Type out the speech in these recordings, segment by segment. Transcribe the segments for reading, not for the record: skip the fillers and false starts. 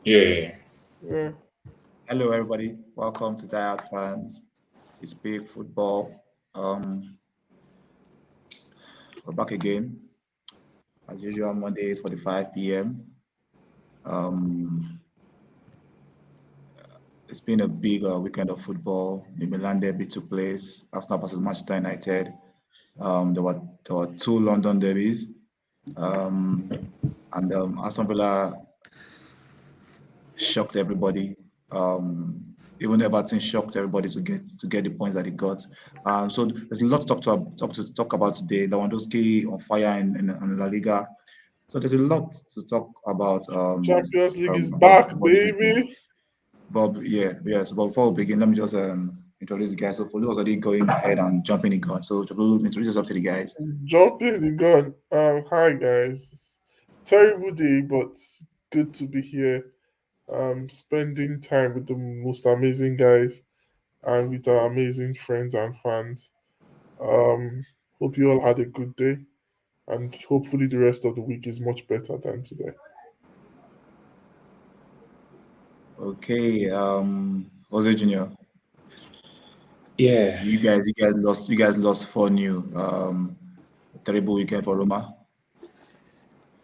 Yeah. Yeah. Hello, everybody. Welcome to DieHard Fans. It's big football. We're back again as usual. Monday 8:45 p.m. Um, it's been a big weekend of football. The Milan derby took place. Arsenal versus Manchester United. There were two London derbies. Um, and Aston Villa shocked everybody. Even Everton shocked everybody to get the points that they got. So there's a lot to talk about today. Lewandowski on fire in La Liga. So there's a lot to talk Champions League is about the back, football this weekend. baby. But yeah. So but before we begin, let me just introduce the guys. So for those already going ahead and jumping the gun. So Jabulu, introduce yourself to the guys. Jumping the gun. Hi guys. Terrible day, but good to be here. Spending time with the most amazing guys and with our amazing friends and fans. Um, Hope you all had a good day, and hopefully the rest of the week is much better than today. Okay. Jose Junior. Yeah. You guys lost 4-0. Terrible weekend for Roma.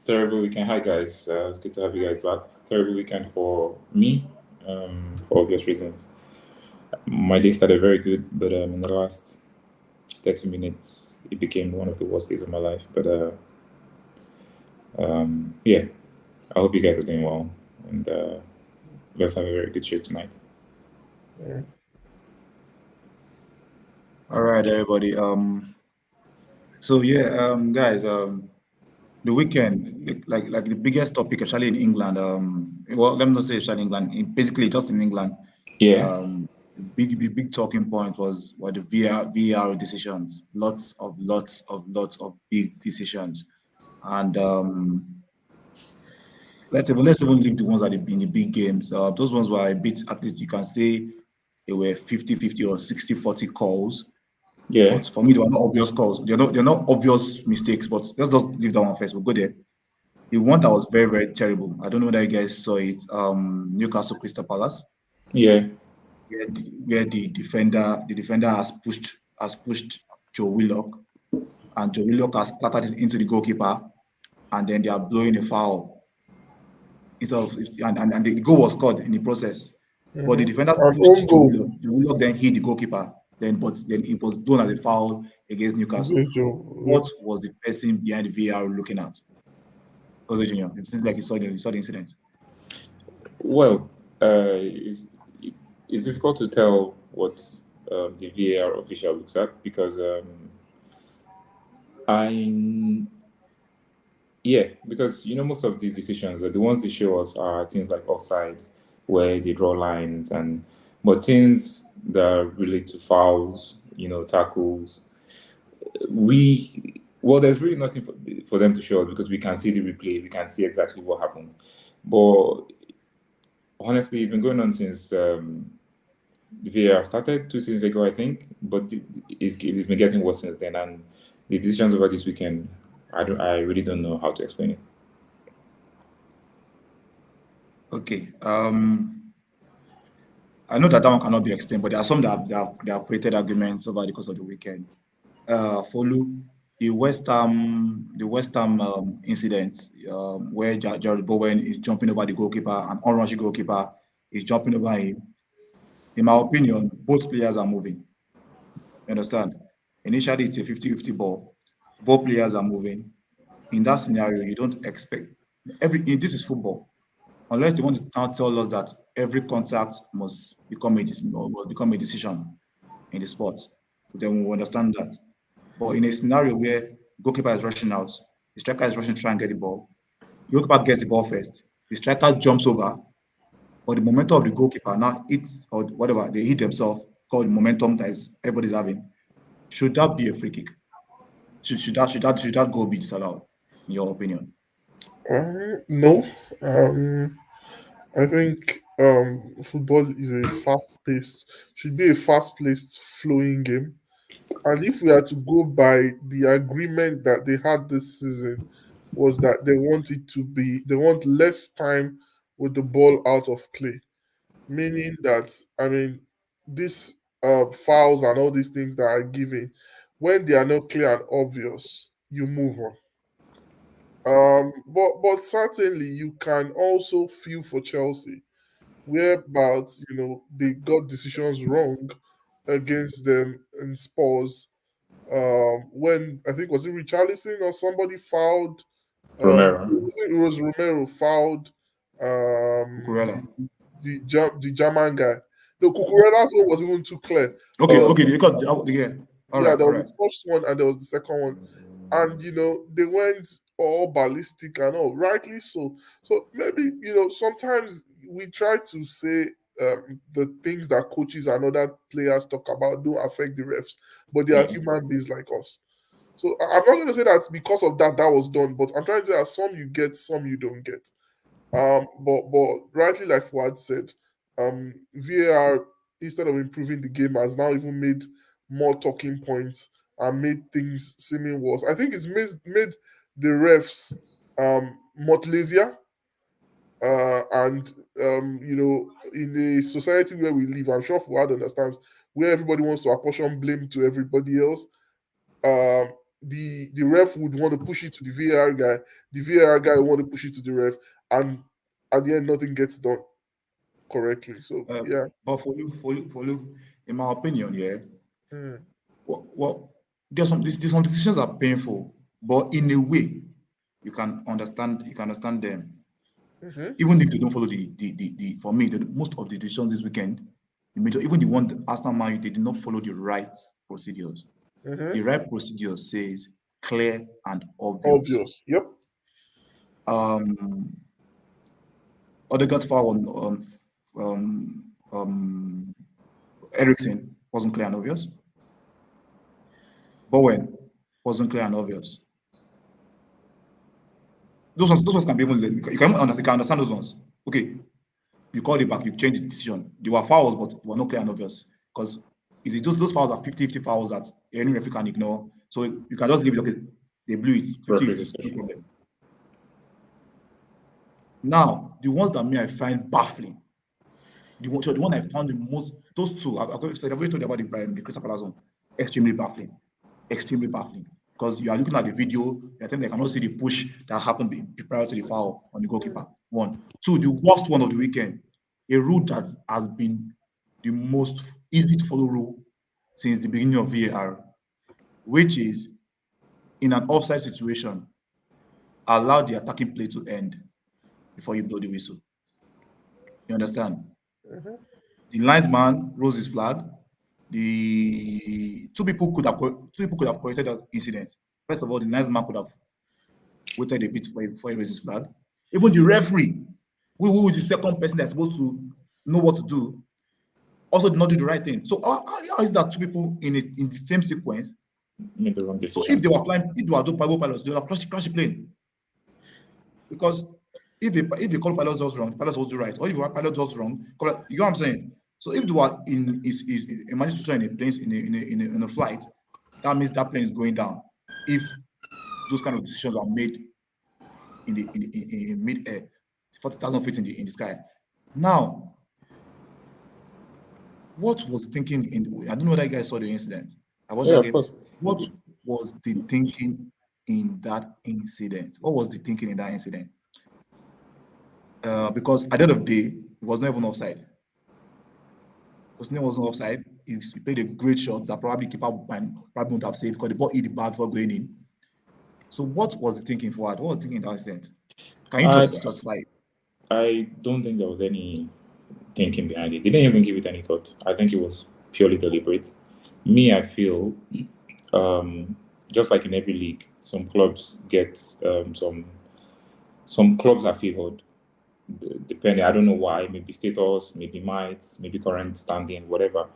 Terrible weekend. Hi guys. It's good to have you guys back. Terrible weekend for me, for obvious reasons. My day started very good, but in the last 30 minutes, it became one of the worst days of my life. But yeah, I hope you guys are doing well, and let's have a very good show tonight. Yeah. All right, everybody. So yeah, guys, the weekend, like the biggest topic, actually in England. Well, let me not say actually in England. Basically, just in England, Yeah. the big talking point was what the VAR decisions. Lots of big decisions, and let's even leave the ones that in the big games. Those ones were a bit. At least you can say they were 50-50 or 60-40 calls. Yeah. But for me, they were not obvious calls. They're not obvious mistakes. But let's just leave that one first. We'll go there. The one that was very, very terrible. I don't know whether you guys saw it. Newcastle Crystal Palace, Yeah. where the defender has pushed Joe Willock, and Joe Willock has clattered it into the goalkeeper, and then they are blowing a foul instead of and the goal was scored in the process. But the defender An own pushed Joe goal Willock. Joe Willock then hit the goalkeeper. But then it was blown as a foul against Newcastle. against Joe. What was the person behind the VAR looking at? Jose Junior, it seems like you saw the incident. Well, it's, it's difficult to tell what the VAR official looks at because I yeah, because most of these decisions, the ones they show us are things like offsides, where they draw lines, and but things that relate to fouls, tackles, there's really nothing for them to show us because we can see the replay, we can see exactly what happened. But honestly, it's been going on since VAR started 2 seasons ago, I think, but it's been getting worse since then, and the decisions over this weekend, I really don't know how to explain it. Okay. I know that one cannot be explained, but there are some that have created arguments over the course of the weekend. Follow the West Ham incident where Jared Bowen is jumping over the goalkeeper and unrushing goalkeeper is jumping over him. In my opinion, both players are moving. You understand? Initially, it's a 50-50 ball. Both players are moving. In that scenario, you don't expect this is football. Unless they want to now tell us that every contact must become a decision in the sport, then we will understand that. But in a scenario where the goalkeeper is rushing out, the striker is rushing to try and get the ball, the goalkeeper gets the ball first, the striker jumps over, but the momentum of the goalkeeper now hits or whatever they hit themselves, called the momentum that is everybody's having. Should that be a free kick? Should that goal be disallowed, in your opinion? No. Um, I think football is a should be a fast-paced, flowing game. And if we are to go by the agreement that they had this season, was that they want less time with the ball out of play, meaning that these fouls and all these things that are given, when they are not clear and obvious, you move on. But certainly you can also feel for Chelsea, whereabout they got decisions wrong against them in Spurs. When I think was it Richarlison or somebody fouled. Romero. It was Romero fouled Cucurella. the German guy. No, Cucurella's one was even too clear. Okay, There was, okay, yeah. yeah, there All was right. the first one and there was the second one, and they went all ballistic and all, rightly so. So maybe sometimes we try to say the things that coaches and other players talk about don't affect the refs, but they are human beings like us. So I'm not going to say that because of that was done, but I'm trying to say that some you get, some you don't get. But rightly, like Fuad said, VAR, instead of improving the game, has now even made more talking points and made things seeming worse. I think it's made the refs much lazier. And in a society where we live, I'm sure Fuad understands, where everybody wants to apportion blame to everybody else. The ref would want to push it to the VAR guy. The VAR guy would want to push it to the ref, and at the end, nothing gets done correctly. So yeah. But for you, in my opinion, yeah, Mm. well, there's some decisions are painful, but in a way, you can understand them. Mm-hmm. Even if they don't follow the for me, most of the decisions this weekend, the major, even the one that Arsenal Man, they did not follow the right procedures. The Mm-hmm. right procedure says clear and obvious. Obvious. Yep. Um, Odegaard foul on um, um, Ericsson wasn't clear and obvious. Bowen wasn't clear and obvious. Those ones can be even you can understand those ones. Okay, you called it back, you changed the decision. They were fouls, but they were not clear and obvious. Because is it those fouls are 50-50 fouls that any referee can ignore. So you can just leave it, okay, they blew it, 50-50, no problem. Now, the ones that I find baffling, the one I found the most, those two, I've already told you about the Crystal Palace one, extremely baffling. Extremely baffling. Because you are looking at the video, I think they cannot see the push that happened prior to the foul on the goalkeeper. One. Two, the worst one of the weekend, a rule that has been the most easy to follow rule since the beginning of VAR, which is in an offside situation, allow the attacking play to end before you blow the whistle. You understand? Mm-hmm. The linesman rose his flag. The two people could have corrected that incident. First of all, the linesman could have waited a bit before he raised his flag. Even the referee, who is the second person that's supposed to know what to do, also did not do the right thing. So how is that two people in the same sequence? Made the wrong So if decision. they were flying, if they were doing pilots, they would have crashed the plane. Because if the pilot does wrong, the pilot does right. Or if the pilot does wrong, you know what I'm saying? So if they were imagine situation in a plane in a flight, that means that plane is going down. If those kind of decisions are made in mid-air, 40,000 feet in the sky. Now, what was the thinking I don't know whether you guys saw the incident. I was Yeah, just of course. what was the thinking in that incident? What was the thinking in that incident? Because at the end of the day, it was not even offside. It wasn't offside. He played a great shot that probably keeper probably wouldn't have saved because the ball hit the bar before going in. So what was the thinking forward? What was the thinking in that incident? Can you I justify it? I don't think there was any thinking behind it. They didn't even give it any thought. I think it was purely deliberate. Me, I feel um, just like in every league, some clubs get some clubs are favored. Depending, I don't know why. Maybe status, maybe might, maybe current standing, whatever.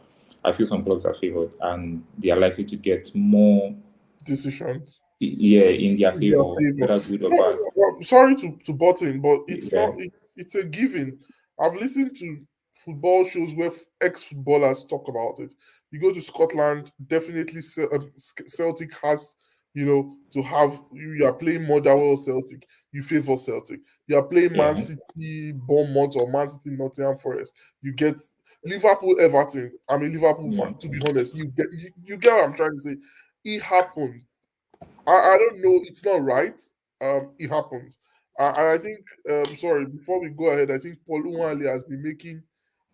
I feel some clubs are favored, and they are likely to get more, Decisions yeah, in their in their favor, favor. whether good or No, bad. well, sorry to butt in, but it's not. Yeah, It's a given. I've listened to football shows where ex-footballers talk about it. You go to Scotland, definitely Celtic has to have you are playing Motherwell Celtic, you favor Celtic. You are playing Man Yeah. City Bournemouth or Man City Nottingham Forest, you get Liverpool Everton. I'm a Liverpool Yeah. fan, to be honest. You get what I'm trying to say. It happened. I don't know. It's not right. It happens. And I think, sorry, before we go ahead, I think Paul Umali has been making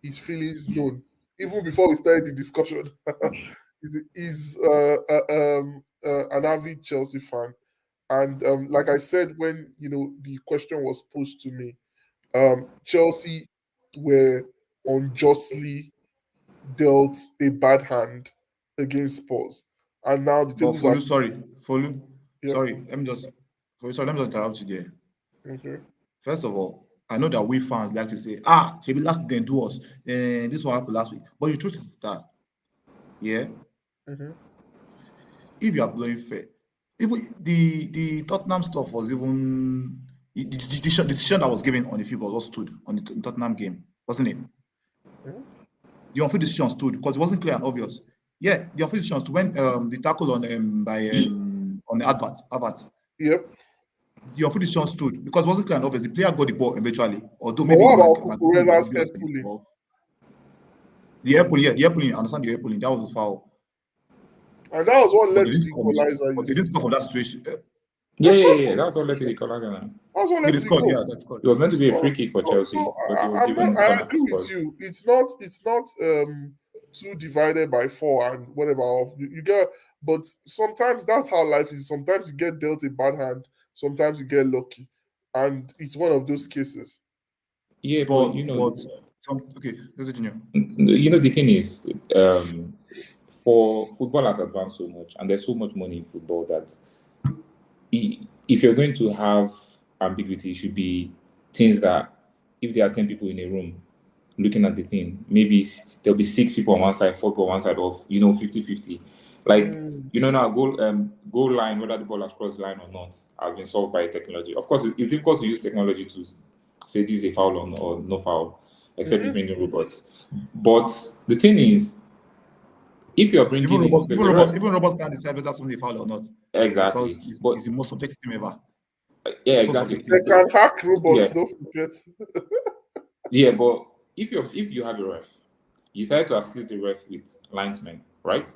his feelings known even before we started the discussion. He's an avid Chelsea fan, and like I said when the question was posed to me, Chelsea were unjustly dealt a bad hand against Spurs, and now the But tables are Folu, yeah. sorry, let me just interrupt you there. Okay. First of all, I know that we fans like to say, maybe last then do us, this one happened last week. But the truth is that, yeah, Mm-hmm. if you are playing fair, even the Tottenham stuff was even the decision that was given on the field was stood on the Tottenham game, wasn't it? Mm-hmm. The unfield decision stood because it wasn't clear and obvious. Yeah, the unfield decision stood when the tackle on the advert. Yep. The unfield decision stood because it wasn't clear and obvious. The player got the ball eventually, although But maybe what it about might have been Cucurella's obvious head for this pulling? ball. The air pulling, yeah, the air pulling. I understand the air pulling. That was a foul, And that was what but led they to didn't the score. equalizer, you But they see. didn't score from that situation. Yeah, They yeah, scored yeah, yeah. from the That's what led to the situation. corner. Now. That's what No, led they to the scored. goal. Yeah, that's scored. It was meant to be a So, free kick for so Chelsea, but it was I'm not. given I corner for agree with Spurs. you. It's not two divided by four and whatever. You get, but sometimes that's how life is. Sometimes you get dealt a bad hand. Sometimes you get lucky, and it's one of those cases. Yeah, but But okay, there's a junior. the thing is, for football has advanced so much, and there's so much money in football that if you're going to have ambiguity, it should be things that if there are 10 people in a room looking at the thing, maybe there'll be 6 people on one side, 4 people on one side of 50-50. Like Mm, now goal line, whether the ball has crossed the line or not, has been solved by technology. Of course, it's difficult to use technology to say this is a foul or no foul, except you mhm. bring in robots. But the thing is, if you're Even bringing in, robots, there's a ref. even robots can't decide whether something is foul or not Exactly. because But it's the most subjective thing ever. yeah, So exactly. They subjective. can hack Yeah, robots. Don't forget. yeah. But if you have a ref, you decide to assist the ref with linesmen, right?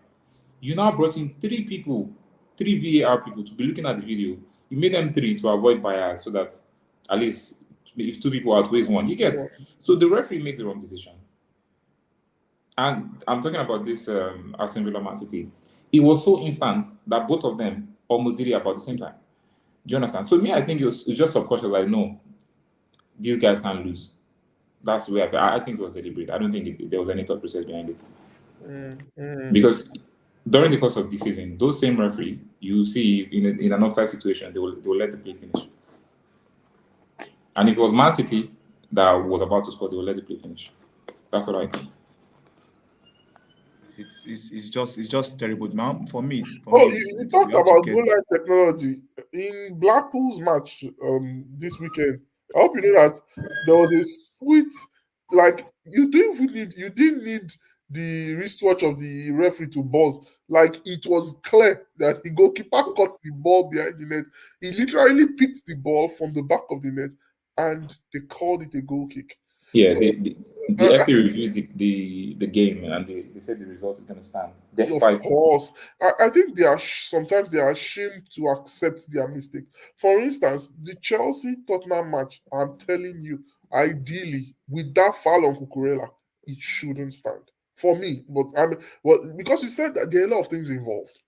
You now brought in 3 people, 3 VAR people to be looking at the video. You made them 3 to avoid bias so that at least if 2 people outweighs one, you get. So the referee makes the wrong decision. And I'm talking about this Aston Villa Man City. It was so instant that both of them almost did it about the same time. Do you understand? So me, I think it's just subconscious. Like, no, these guys can't lose. That's the way I think it was deliberate. I don't think there was any thought process behind it. Mm, mm. Because during the course of the season, those same referee, you see in an offside situation, they will let the play finish. And if it was Man City that was about to score, they will let the play finish. That's what I think. It's just terrible. Now for Oh, me, you we talked have to about get. goal line technology in Blackpool's match this weekend. I hope you know that there was a sweet, like you didn't need the wristwatch of the referee to buzz. Like it was clear that the goalkeeper caught the ball behind the net. He literally picked the ball from the back of the net, and they called it a goal kick. Yeah, So the FA reviewed the game and they said the result is going to stand of despite. course, I think sometimes they are ashamed to accept their mistake. For instance, the Chelsea Tottenham match, I'm telling you, ideally with that foul on Cucurella, it shouldn't stand for me. But because you said that there are a lot of things involved.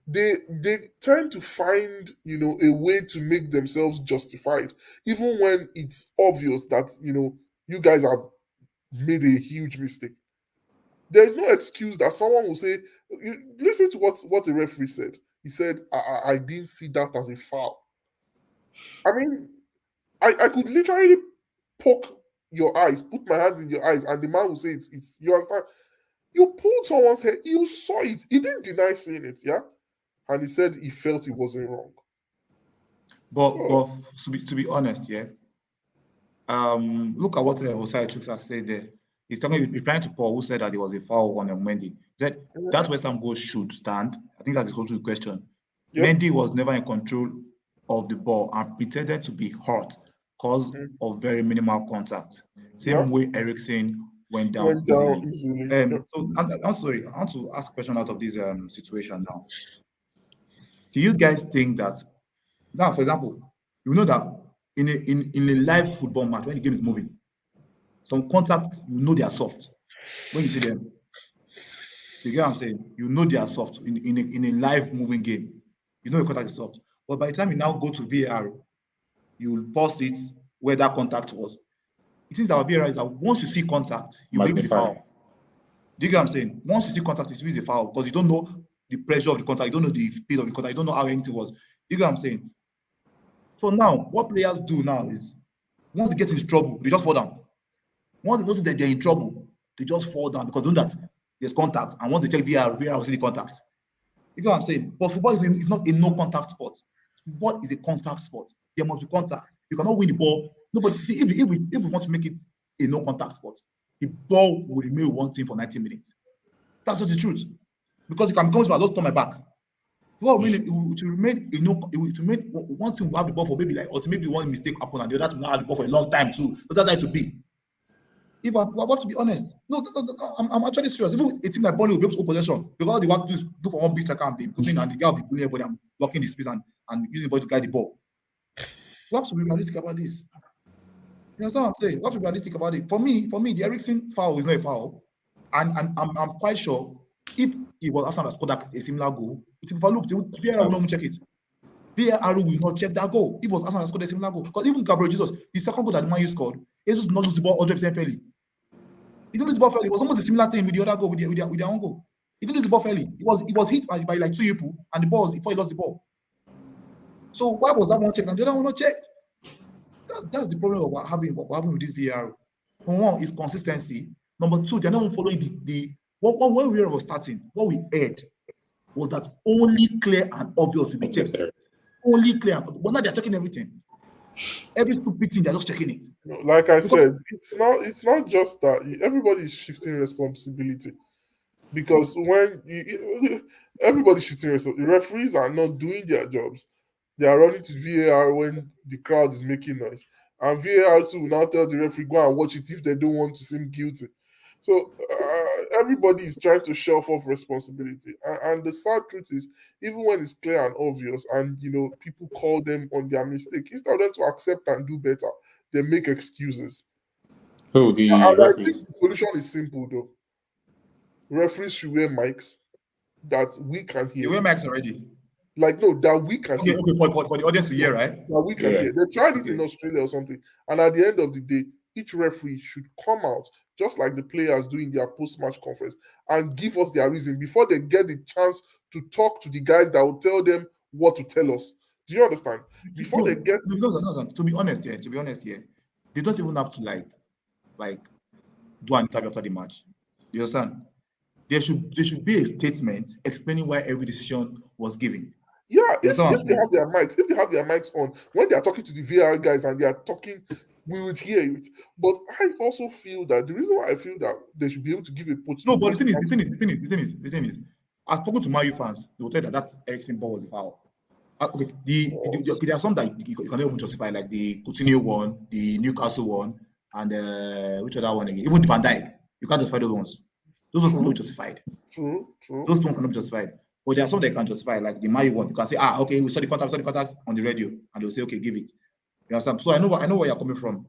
They tend to find a way to make themselves justified, even when it's obvious that you guys have made a huge mistake. There is no excuse that someone will say. Listen to what the referee said. He said, I didn't see that as a foul. I mean, I could literally poke your eyes, put my hands in your eyes, and the man will say it's you understand? You pulled someone's hair, you saw it. He didn't deny seeing it, yeah? And he said he felt it wasn't wrong. Oh, But to be honest, yeah. Look at what Osai Chuks has said there. He's replying to Paul, who said that there was a foul on Mendy. He said that West Ham goal should stand. I think that's the whole question. Yep. Mendy was never in control of the ball and pretended to be hurt because of very minimal contact. Same way Eriksen went down easily. So I'm sorry, I want to ask a question out of this situation now. Do you guys think that now, for example, you know that in a live football match, when the game is moving, some contacts, you know they are soft. When you see them, you get what I'm saying? You know they are soft in a live moving game. You know your contact is soft. But by the time you now go to VAR, you'll pause it where that contact was. It means our VAR is that once you see contact, you believe it's a foul. Do you get what I'm saying? Once you see contact, it's a foul because you don't know the pressure of the contact, you don't know the speed of the contact, you don't know how anything was. You get what I'm saying? So now, what players do now is, once they get into trouble, they just fall down. Once they notice that they're in trouble, they just fall down because they know that there's contact. And once they check VAR will see the contact. You get what I'm saying? But football is not a no-contact sport. Football is a contact sport. There must be contact. You cannot win the ball. Nobody. See, if we want to make it a no-contact sport, the ball will remain with one team for 90 minutes. That's not the truth. Because you can come to my, just turn my back. Well, it will remain one team will have the ball for maybe like, or maybe one mistake happen and the other team will have the ball for a long time too. But that's how it to be. If I want to be honest, no, I'm actually serious. Even a team like Burnley will be able to hold possession because all they want to do is look for one big striker and be putting and the guy will be pulling everybody and blocking the space and using the ball to guide the ball. We have to be realistic about this. You understand what I'm saying? We have to be realistic about it. For me, the Eriksen foul is not a foul, and I'm quite sure if it was Arsenal that scored a similar goal, if you look, VAR will not check it. VAR will not check that goal. If it was Arsenal that scored a similar goal, because even Gabriel Jesus, the second goal that the Man U scored, Jesus did not lose the ball 100% fairly. He didn't lose the ball fairly. It was almost a similar thing with the other goal, with their own goal. He didn't lose the ball fairly. It was hit by like two people, and the ball before he lost the ball. So why was that one checked and the other one not checked? That's the problem of what happened with this VAR. Number one is consistency. Number two, they're not following when we were starting, what we heard was that only clear and obvious to be checked. Only clear, but now they're checking everything. Every stupid thing, they're just checking it. Like I said, it's not just that everybody's shifting responsibility. Because when everybody's shifting responsibility, the referees are not doing their jobs. They are running to VAR when the crowd is making noise. And VAR too will now tell the referee, go and watch it if they don't want to seem guilty. So everybody is trying to shelf off responsibility. And the sad truth is, even when it's clear and obvious and, people call them on their mistake, instead of them to accept and do better, they make excuses. I think the solution is simple, though. Referees should wear mics that we can hear. You wear mics already? Like, no, that we can hear. Okay, for the audience to hear, right? That we can hear. They tried it in Australia or something. And at the end of the day, each referee should come out, just like the players do in their post-match conference, and give us their reason before they get the chance to talk to the guys that will tell them what to tell us. Do you understand? Before they get... To be honest here, they don't even have to like do an interview after the match. You understand? There should be a statement explaining why every decision was given. Yeah, if they have their mics on, when they are talking to the VAR guys and they are talking, we would hear it. But I also feel that the reason why I feel that they should be able to give a post. No, but the thing is, I've spoken to Man U fans. They will tell you that Eriksen ball was a foul. Okay, there are some that you can even justify, like the Coutinho one, the Newcastle one, and which other one again? Even the Van Dijk. You can't justify those ones. Those ones cannot be justified. True. Those ones cannot be justified. But there are some that can justify, like the Mayu one. You can say, okay, we saw the contact on the radio, and they'll say, okay, give it. You understand? So I know where you're coming from.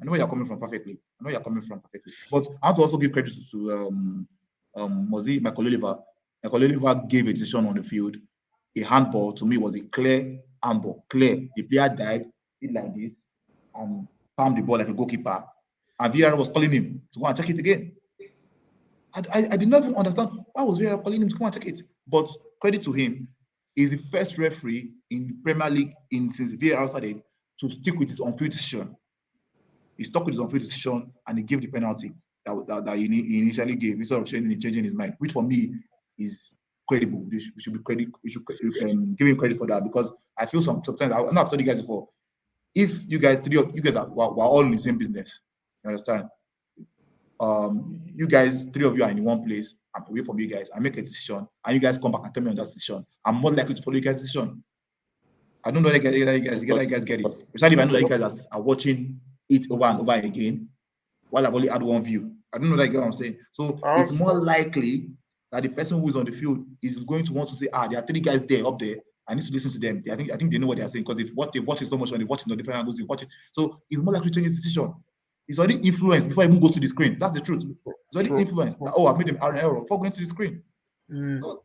Perfectly. But I want to also give credit to Mozi, Michael Oliver. Michael Oliver gave a decision on the field. A handball to me was a clear handball. Clear. The player died, did like this, and palmed the ball like a goalkeeper. And VAR was calling him to go and check it again. I did not even understand why was VAR calling him to go and check it. But credit to him, he's the first referee in Premier League since VAR started to stick with his on-field decision. He stuck with his on-field decision and he gave the penalty that he initially gave instead of changing his mind, which for me is credible. We should give him credit for that, because I feel sometimes I've told you guys before. If you guys, we're all in the same business, you understand? you guys, three of you are in one place. I'm away from you guys. I make a decision, and you guys come back and tell me on that decision. I'm more likely to follow you guys' decision. I don't know that you guys get it. Especially if I know that you guys are watching it over and over again, while I've only had one view. I don't know that you get what I'm saying. So it's more likely that the person who is on the field is going to want to say, there are three guys there up there. I need to listen to them. I think they know what they are saying, because what they watch is slow motion, they watch it on different angles, they watch it. So it's more likely to change his decision. It's already influenced before it even goes to the screen. That's the truth. It's already influenced. I've made an error before going to the screen. So,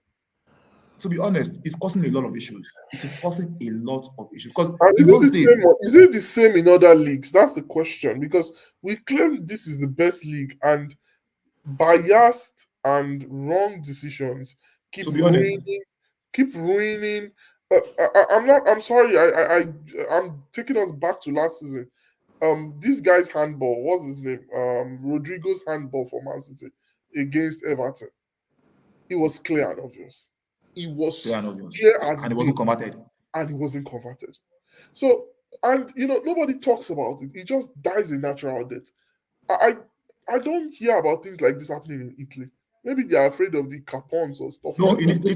to be honest, it's causing a lot of issues. It is causing a lot of issues. Because is it the same in other leagues? That's the question. Because we claim this is the best league, and biased and wrong decisions keep ruining. I'm sorry. I'm taking us back to last season. This guy's handball, what's his name? Rodrigo's handball for Man City against Everton. It was clear and obvious. It was clear as and it wasn't converted. And it wasn't converted. So, and nobody talks about it. It just dies a natural death. I don't hear about things like this happening in Italy. Maybe they are afraid of the capons or stuff. No, in Italy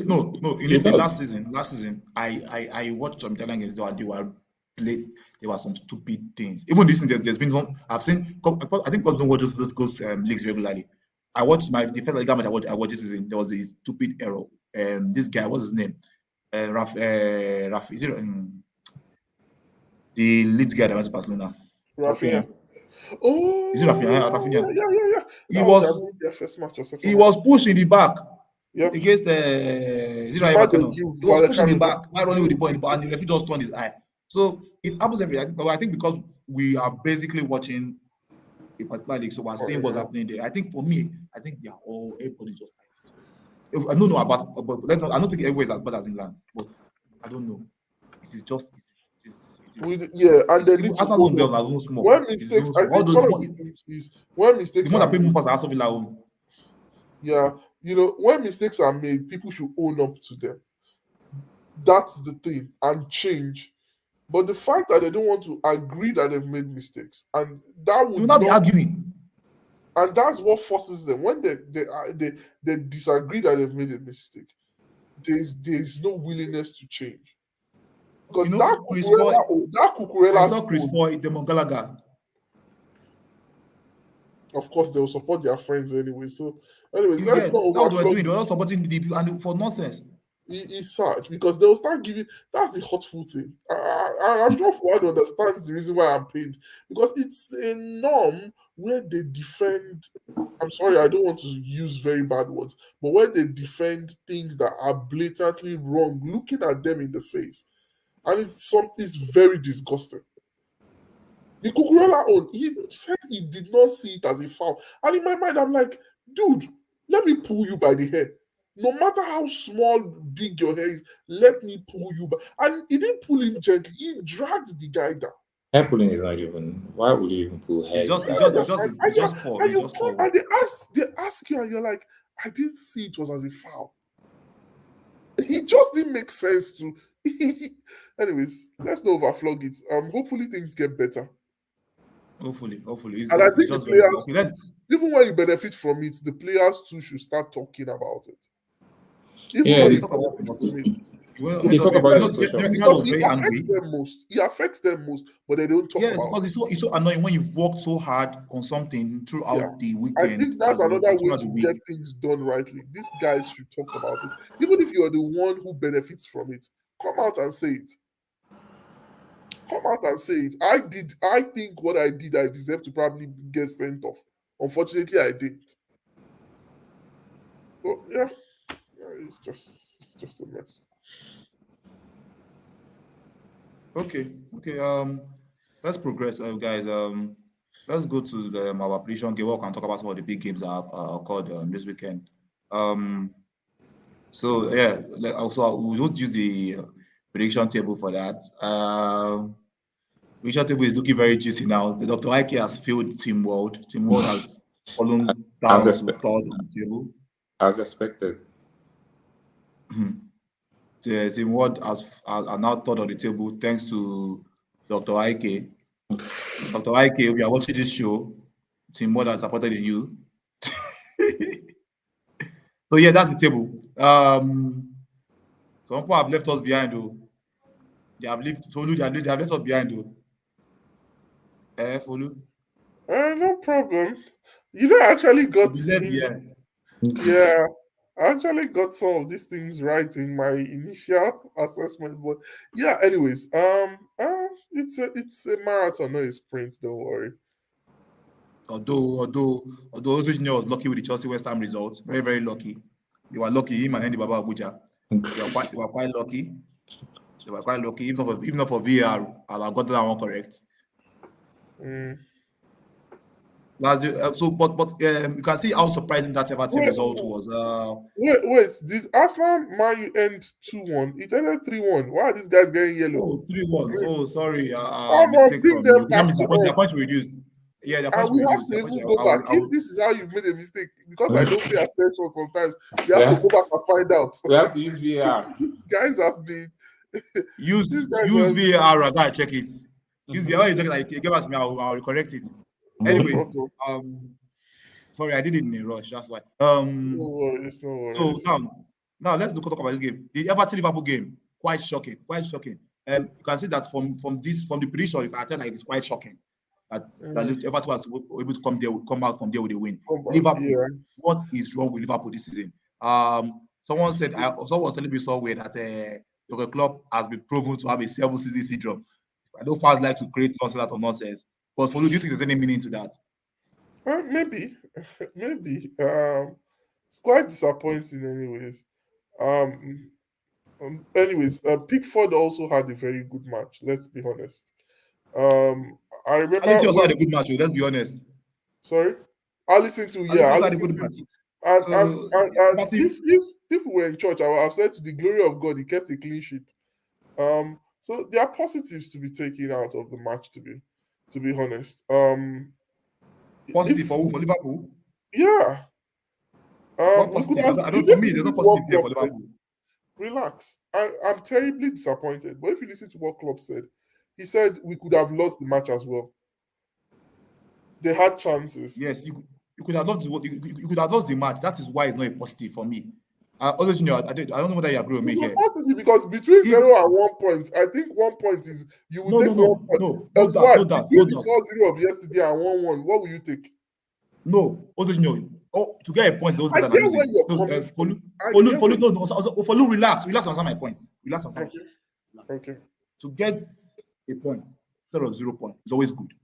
last season, I watched some Italian games. They were played. There were some stupid things. Even this, there's been some. I've seen. I think because don't watch those leagues regularly. I watched the first Liga match I watched this season. There was a stupid error. This guy, what's his name? Raf. Is it the Leeds guy that went to Barcelona? Rafinha. Oh, is it Rafinha? Yeah. He was pushed in the back. Yep. Against he was pushing the back, while running with the ball in the ball, and the referee just turned his eye. So it happens every day. But I think because we are basically watching a particular league, so we're seeing what's happening there. I think for me, they are all everybody just. I don't know about, but I don't think everywhere is as bad as England, but I don't know. It is just. And then when mistakes, I think one of the things is when mistakes are made. Yeah, when mistakes are made, people should own up to them. That's the thing, and change. But the fact that they don't want to agree that they've made mistakes, and that would not be arguing. And that's what forces them when they disagree that they've made a mistake. There's no willingness to change. Because that Cucurella, I saw Chris Boy, the Mongalaga. Of course, they will support their friends anyway. So, anyway, that's what they were doing. They were all supporting the DP, and for nonsense. It's sad because they will start giving. That's the hurtful thing. I'm sure Fuad understands the reason why I'm pained, because it's a norm where they defend. I'm sorry, I don't want to use very bad words, but where they defend things that are blatantly wrong, looking at them in the face, and it's very disgusting. The Cucurella own, he said he did not see it as a foul, and in my mind, I'm like, dude, let me pull you by the hair. No matter how small, big your hair is, let me pull you back. And he didn't pull him gently. He dragged the guy down. Hair pulling is not even. Why would you even pull hair? It's just for. And they ask you, and you're like, I didn't see it was as a foul. He just didn't make sense to. Anyways, let's not overflog it. Hopefully things get better. Hopefully. And I think the players, even when you benefit from it, the players too should start talking about it. They talk about it. Because he affects them most, but they don't talk about it. Yes, because it's so annoying when you've worked so hard on something throughout the weekend. I think that's another way to get things done rightly. These guys should talk about it. Even if you're the one who benefits from it, come out and say it. I think what I did, I deserve to probably get sent off. Unfortunately, I didn't. But yeah, it's just a mess. Okay. Let's progress, guys. Let's go to our prediction game. We can talk about some of the big games that occurred this weekend. So yeah, also we don't use the prediction table for that. Prediction table is looking very juicy now. The Dr. Ike has failed Team World. Team World has fallen down third on the table. As expected. The Team World are now third on the table thanks to Dr. Ike. Dr. Ike, we are watching this show. Team World has supported you. So yeah, that's the table. Some people have left us behind though. They have left Folu, they have left us behind though. Folu. No problem. I actually We'll got be left in. behind. Yeah, I actually got some of these things right in my initial assessment. But yeah, anyways, it's a marathon, not a sprint. Don't worry. Although Ozil was lucky with the Chelsea West Ham results, very, very lucky. They were lucky, him and Andy Baba Abuja. They were quite lucky. They were quite lucky. Even for VAR, I'll got that one correct. Mm. But you can see how surprising that Everton result was. Wait, did Arsenal Man U end 2-1? It ended 3-1. Why are these guys getting yellow? 3-1. Oh, sorry, Come on, mistake bring from me. them Okay, that back means to their us. points will reduce. Yeah, their points And will we have reduce. to Their points, even go back. If this is how you've made a mistake, because I don't pay attention sometimes, we have to go back and find out. We have to use VAR. These guys have been. use These guys have been. VAR and go and check it. Use VAR. When you check it, give us me. I'll correct it. Anyway, sorry, I did it in a rush. That's why. No worries, no worries. So now let's talk about this game. The Everton Liverpool game, quite shocking. You can see that from the prediction, you can tell that it's quite shocking that Everton was able to come out from there with a win. Liverpool, what is wrong with Liverpool this season? Someone was telling me somewhere that the club has been proven to have a 7-season syndrome. I know fans like to create nonsense out of nonsense, but do you think there's any meaning to that? Maybe. It's quite disappointing, anyways. Pickford also had a very good match. Let's be honest. I remember. Alice also had a good match. Let's be honest. Sorry, I listened to Alice had a good match. And if we were in church, I would have said to the glory of God, he kept a clean sheet. So there are positives to be taken out of the match. To be honest, positive for who? For Liverpool? Yeah. What positive? For me, there's no positive there for Liverpool. Relax. I'm terribly disappointed. But if you listen to what Klopp said, he said we could have lost the match as well. They had chances. Yes, you could have lost. You could have lost the match. That is why it's not a positive for me. I don't know whether you agree with me here. It's positive because between 0 and 1 point, I think 1 point is you will take 1 point. No, between the 4-0 of yesterday and 1-1, what will you take? No, to get a point, I get where you're coming from. Follow, relax. Answer my points. Relax. Okay. To get a point instead of 0 points is always good.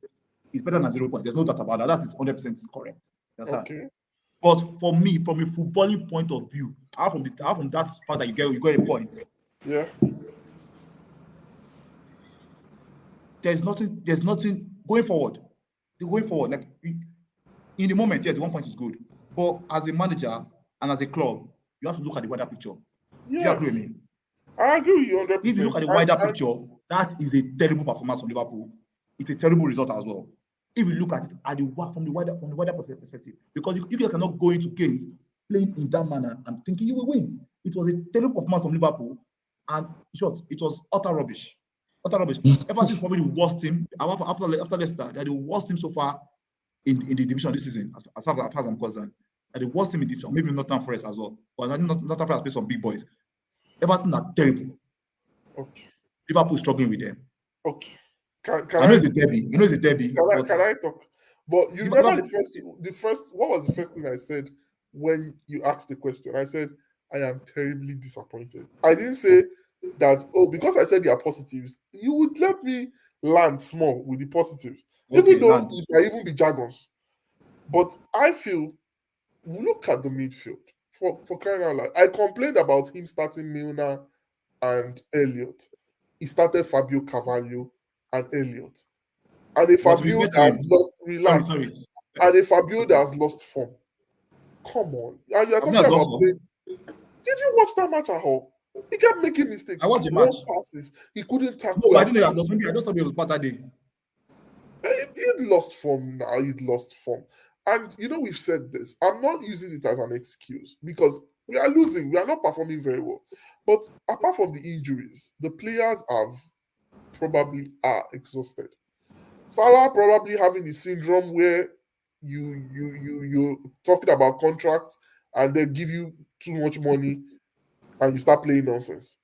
It's better than 0 points. There's no doubt about that. That is 100% correct. Okay. But for me, from a footballing point of view, from that fact that you get a point. Yeah. There's nothing going forward. Like in the moment, yes, 1 point is good. But as a manager and as a club, you have to look at the wider picture. Yes. Do you agree with me? I agree with you 100%. If you look at the wider picture, that is a terrible performance from Liverpool. It's a terrible result as well. If you look at it from the wider perspective, because if you cannot go into games playing in that manner and thinking you will win, it was a terrible performance from Liverpool, and in short, it was utter rubbish. Everton is probably the worst team after Leicester. They're the worst team so far in the division this season, as far as I'm concerned. They're the worst team in the division, maybe Nottingham Forest as well, but Nottingham Forest has played some big boys. Everton are terrible. Okay. Liverpool struggling with them. Okay. I know it's a derby. It's a derby. Can I talk? But you remember the first. What was the first thing I said when you asked the question? I said I am terribly disappointed. I didn't say that. Because I said there are positives. You would let me land small with the positives, even though it might even be jargons. But I feel, look at the midfield for crying out loud. I complained about him starting Milner and Elliott. He started Fabio Carvalho and Elliott. And a Fabio that has lost And a Fabio that has lost form. Come on. And you're talking about playing. Did you watch that match at all? He kept making mistakes. I watched the match. Passes. He couldn't tackle. No, I didn't know that. Maybe I just thought it was bad that day. He'd lost form now. He'd lost form. And we've said this. I'm not using it as an excuse because we are losing. We are not performing very well. But apart from the injuries, the players probably are exhausted. Salah probably having the syndrome where you're talking about contracts and they give you too much money and you start playing nonsense.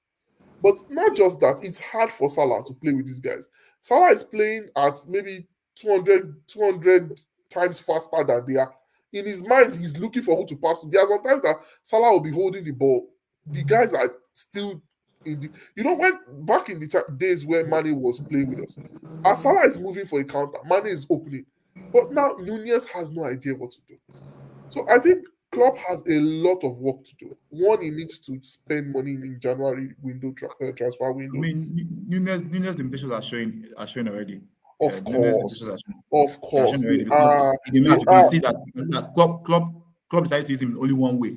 But not just that, it's hard for Salah to play with these guys. Salah is playing at maybe 200 times faster than they are. In his mind, he's looking for who to pass to. There are sometimes that Salah will be holding the ball. The guys are still in the. You know, when back in the days when Mane was playing with us, as Salah is moving for a counter, Mane is opening. But now Nunez has no idea what to do. So I think Klopp has a lot of work to do. One, he needs to spend money in January window transfer I window. mean, Nunes limitations are showing already. Of Nunes limitations course, are showing. of They are showing course, already they because are. in the They match are. you can see that Club decided to use him in only one way,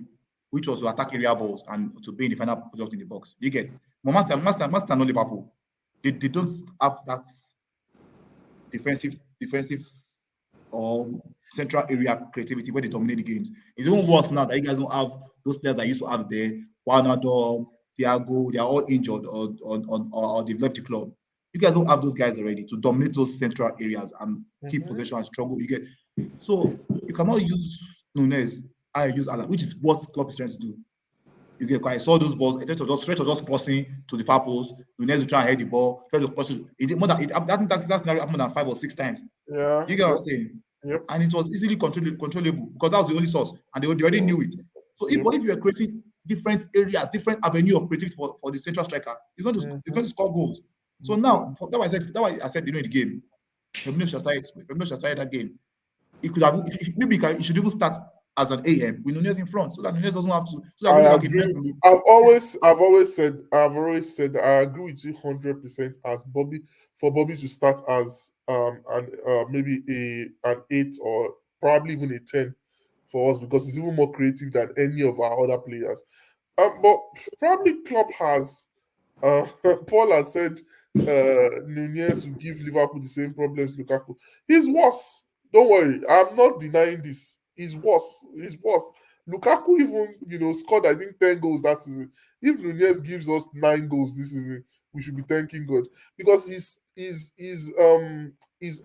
which was to attack area balls and to be in the final product in the box. You get, but Master no Liverpool. They don't have that defensive or central area creativity where they dominate the games. It's even worse now that you guys don't have those players that used to have there. Wijnaldum, Thiago, they are all injured or they've left the club. You guys don't have those guys already to dominate those central areas and keep possession and struggle. You get, so you cannot use Nunes. I use Alan, which is what Klopp is trying to do. You get, I saw those balls. Instead of just crossing to the far post, Nunes will try and head the ball. Try to cross it. It did more than it, that scenario happened more than 5 or 6 times. Yeah. You get what I'm saying? Yep. And it was easily controllable because that was the only source, and they already knew it. So if you are creating different areas, different avenue of creativity for the central striker, you're going to score goals. So now, that's why I said, in the game, Firmino should start that game. He could have maybe he should even start as an AM with Nunez in front, so that Nunez doesn't have to. So that I like agree. I've always said that I agree with you 100% as Bobby to start as maybe an 8 or probably even a 10 for us because he's even more creative than any of our other players. But probably Klopp has Paul has said Nunez will give Liverpool the same problems Lukaku. He's worse. Don't worry, I'm not denying this. He's worse. He's worse. Lukaku even scored I think 10 goals that season. If Nunez gives us 9 goals this season, we should be thanking God because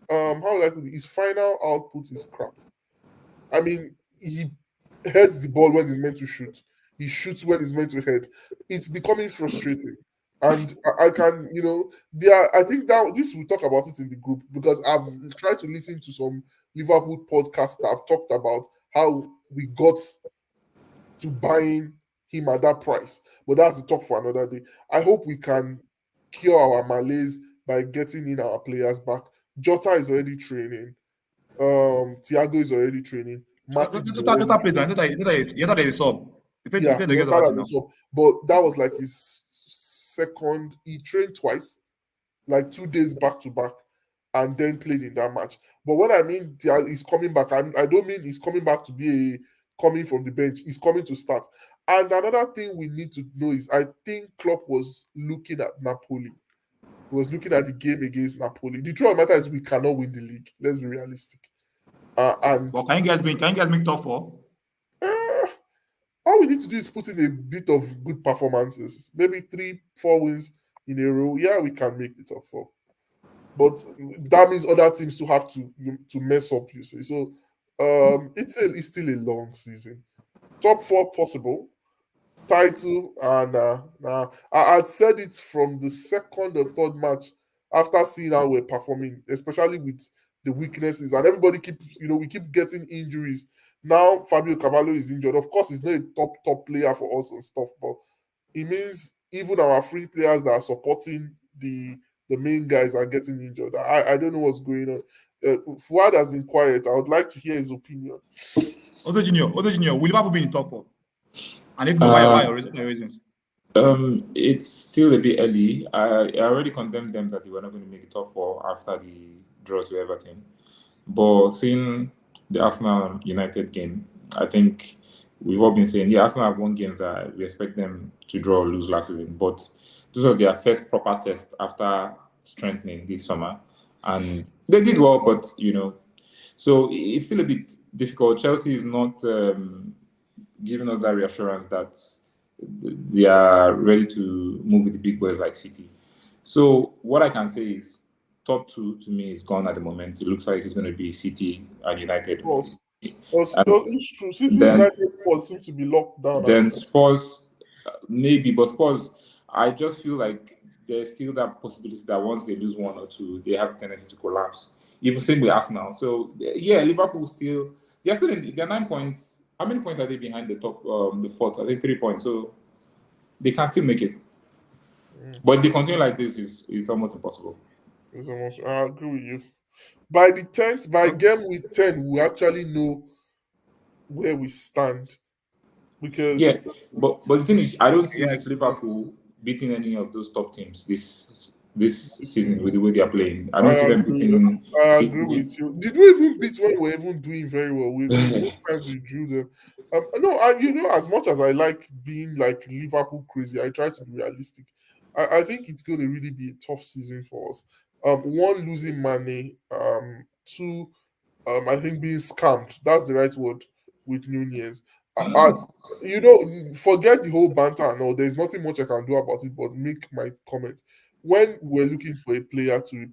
how would I put it? His final output is crap. I mean, he heads the ball when he's meant to shoot. He shoots when he's meant to head. It's becoming frustrating. And I can, I think that this we talk about it in the group because I've tried to listen to some Liverpool podcasts that have talked about how we got to buying him at that price. But that's the talk for another day. I hope we can cure our malaise by getting in our players back. Jota is already training. Thiago is already training. Matip is already Jota played now. Jota is a sub. He played yeah, against our team now. but that was like his second. He trained twice, like 2 days back to back, and then played in that match. But what I mean, he's coming back. I don't mean he's coming back to be coming from the bench. He's coming to start. And another thing we need to know is I think Klopp was looking at Napoli. He was looking at the game against Napoli. The truth of the matter is we cannot win the league. Let's be realistic. And But can you guys make top 4? uh, all we need to do is put in a bit of good performances, maybe 3, 4 wins in a row. Yeah, we can make the top 4, but that means other teams to have to mess up. You see, so it's still a long season. Top 4 possible, title, and I had said it from the second or third match after seeing how we're performing, especially with the weaknesses, and everybody we keep getting injuries. Now Fabio Cavallo is injured. Of course, he's not a top player for us and stuff, but it means even our free players that are supporting the main guys are getting injured. I don't know what's going on. Fuad has been quiet. I would like to hear his opinion. Odo Junior, will Liverpool be in top 4? And if no, why your reasons? It's still a bit early. I already condemned them that they were not going to make the top 4 after the draw to Everton. But seeing the Arsenal United game, I think we've all been saying, Arsenal have won games that we expect them to draw or lose last season. But this was their first proper test after strengthening this summer. And they did well, but, so it's still a bit difficult. Chelsea is not giving us that reassurance that they are ready to move with the big boys like City. So what I can say is top two to me is gone at the moment. It looks like it's going to be City and United. Of course. But And it's true. City then United sports seem to be locked down at the then moment. Spurs, maybe, but Spurs, I just feel like there's still that possibility that once they lose one or two, they have a tendency to collapse. Even same with Arsenal. So yeah, Liverpool still they're still in they're 9 points. How many points are they behind the top the fourth? I think 3 points. So they can still make it. But if they continue like this, it's almost impossible. It's almost, I agree with you. By the 10th, by game week 10, we actually know where we stand. Because Yeah, but the thing is, I don't see Yeah, this Liverpool beating any of those top teams this season with the way they are playing. I I don't see them agree. beating I agree City. with you. Did we even beat when we were even doing very well? Most times we drew them. No, and as much as I like being like Liverpool crazy, I try to be realistic. I think it's going to really be a tough season for us. One, losing Mane. Two, I think being scammed. That's the right word with Nunez. Forget the whole banter and all. There's nothing much I can do about it but make my comment. When we're looking for a player to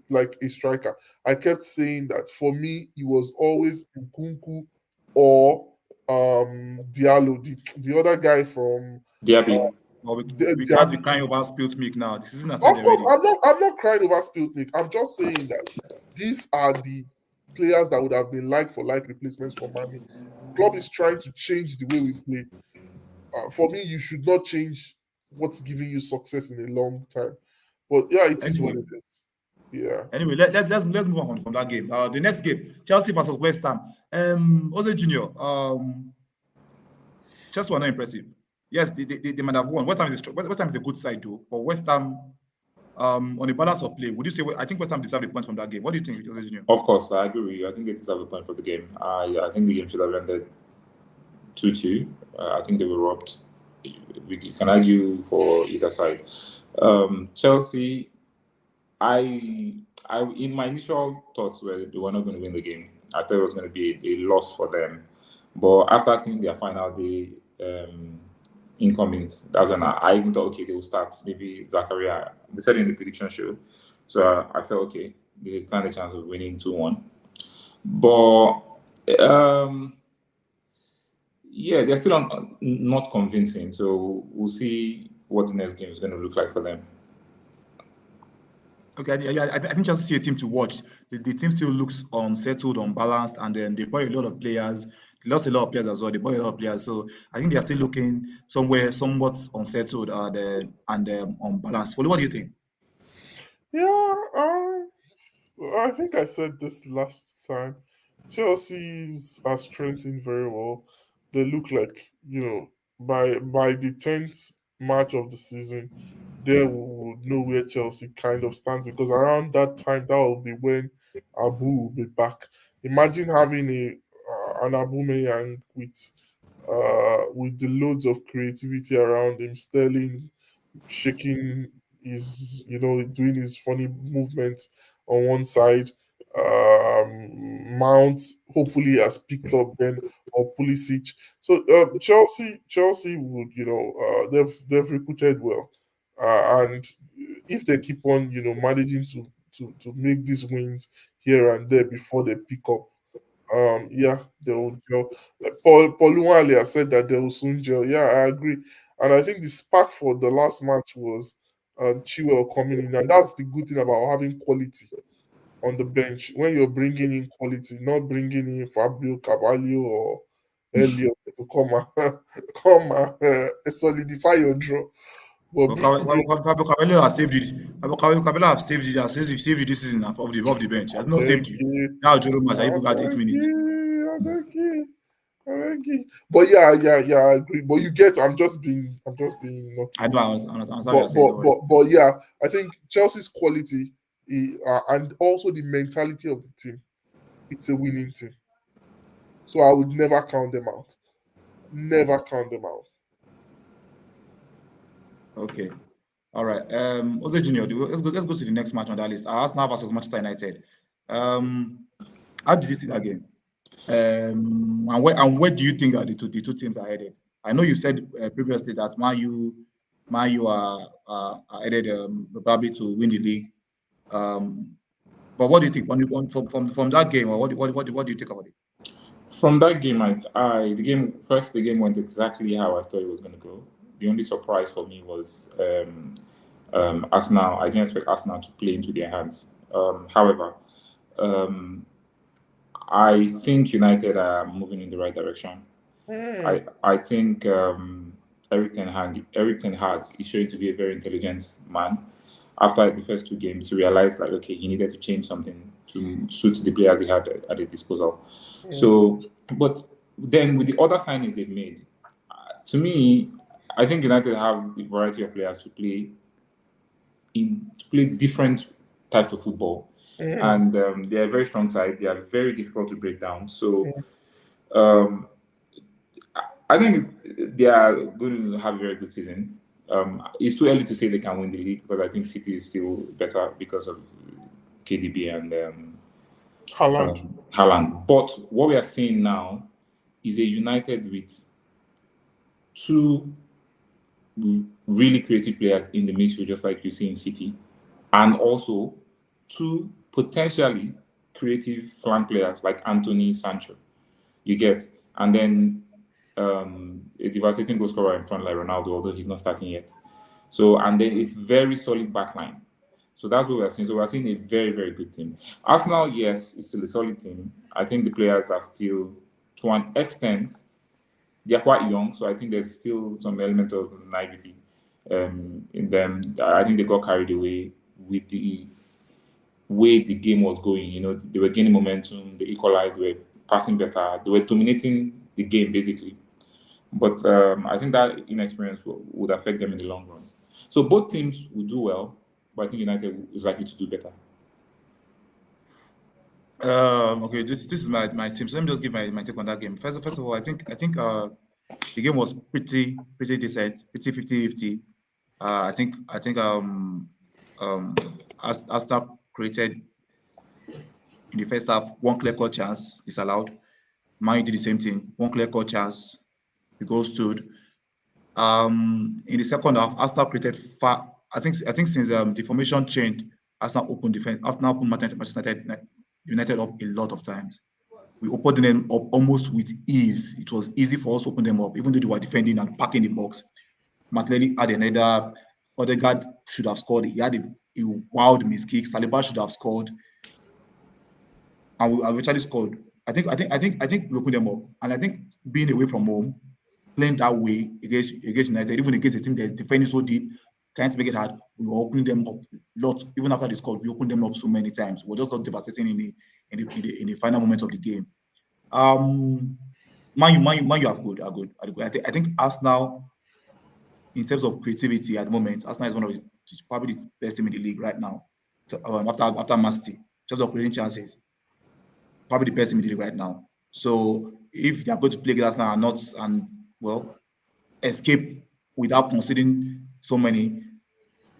like a striker, I kept saying that for me, it was always Nkunku or Diallo, the other guy from Diaby. well, we can't be Diaby. crying over spilt milk now. The season has Of started course, already. I'm not crying over spilled milk. I'm just saying that these are the players that would have been like for like replacements for Mane. Club is trying to change the way we play. For me, you should not change what's giving you success in a long time. But yeah, it is what Anyway, it is. Yeah. let's move on from that game. The next game, Chelsea versus West Ham. Jose Junior. Chelsea were not impressive. Yes, they might have won. West Ham is a good side though, but West Ham, on the balance of play, would you say? I think West Ham deserved a point from that game. What do you think, Jose Junior? Of course, I agree with you. I think they deserve a point for the game. I think the game should have ended 2-2. I think they were robbed. We can argue for either side. Chelsea, I in my initial thoughts were they were not going to win the game. I thought it was going to be a loss for them. But after seeing their final day incomings, that's when I even thought, okay, they will start. Maybe Zakaria. They said in the prediction show. So I felt, okay, they stand a chance of winning 2-1. But yeah, they're still not convincing. So we'll see what the next game is going to look like for them. Okay, yeah, I think Chelsea see a team to watch. The team still looks unsettled, unbalanced, and then they bought a lot of players. They lost a lot of players as well. They bought a lot of players, so I think they are still looking somewhere somewhat unsettled and unbalanced. What do you think? Yeah, I think I said this last time. Chelsea's are strengthened very well. They look like, by the 10th match of the season, there we would know where Chelsea kind of stands because around that time, that will be when Abu will be back. Imagine having an Aubameyang with the loads of creativity around him, Sterling shaking doing his funny movements on one side. Mount hopefully has picked up then, or Pulisic. So Chelsea would, they've recruited well, and if they keep on, managing to make these wins here and there before they pick up, yeah, they will gel. Like Paul Luwale has said that they will soon gel. Yeah, I agree. And I think the spark for the last match was Chilwell coming in, and that's the good thing about having quality on the bench. When you're bringing in quality, not bringing in Fabio Carvalho or Elliot to come and solidify your draw. But Well, bring Fabio Carvalho has saved you. Fabio Carvalho has saved you this season off the bench. He has not saved you. Abegi, Now Joro match, I even got 8 minutes. Abegi. But yeah, I agree. But you get, I'm just being I naughty. know. I understand what you're saying. Don't worry. But yeah, I think Chelsea's quality, and also the mentality of the team, it's a winning team. So I would never count them out. Never count them out. Okay. All right. Jose Junior, let's go to the next match on that list. Arsenal versus Manchester United. How did you see that game? And where do you think that the two teams are headed? I know you said previously that Man U are headed probably to win the league. But what do you think from that game, or what do you think about it? From that game, the game went exactly how I thought it was going to go. The only surprise for me was Arsenal. I didn't expect Arsenal to play into their hands. However, um, I think United are moving in the right direction. Mm. I think Eric Ten Hag is showing to be a very intelligent man. After the first two games, he realized that okay, he needed to change something to suit the players he had at his disposal. Mm. So, but then with the other signings they've made, to me, I think United have the variety of players to play different types of football, Mm. and they are a very strong side. They are very difficult to break down. So. Mm. Um, I think they are going to have a very good season. It's too early to say they can win the league, but I think City is still better because of KDB and Haaland. Haaland. But what we are seeing now is a United with two really creative players in the midfield, just like you see in City, and also two potentially creative flank players like Anthony Sancho. You get, and then a devastating goal scorer in front like Ronaldo, although he's not starting yet. So, and then a very solid back line. So that's what we're seeing. So we're seeing a very, very good team. Arsenal, yes, is still a solid team. I think the players are still, to an extent, they are quite young. So I think there's still some element of naivety in them. I think they got carried away with the way the game was going. You know, they were gaining momentum, they equalized, they were passing better, they were dominating the game basically. But I think that inexperience would affect them in the long run. So both teams will do well, but I think United is likely to do better. Okay, this is my team. So let me just give my take on that game. First of all, I think the game was pretty decent, pretty 50-50. I think Arsenal created in the first half one clear cut chance disallowed. Man U did the same thing, one clear cut chance, the goal stood. In the second half, Arsenal created far. I think since the formation changed, Arsenal opened defense. Arsenal opened Manchester United up a lot of times. We opened them up almost with ease. It was easy for us to open them up, even though they were defending and packing the box. Martinelli had another. Odegaard should have scored. He had a wild miskick. Saliba should have scored, and we eventually scored. I think we opened them up, and I think being away from home, playing that way against United, even against a team that's defending so deep, trying to make it hard, we were opening them up lots. Even after they scored, we opened them up so many times. We were just not devastating in the final moments of the game. Man U are good. I think Arsenal, in terms of creativity at the moment, Arsenal is one of probably the best team in the league right now. After Man City, in terms of creating chances, probably the best team in the league right now. So if they are going to play against Arsenal and escape without conceding so many,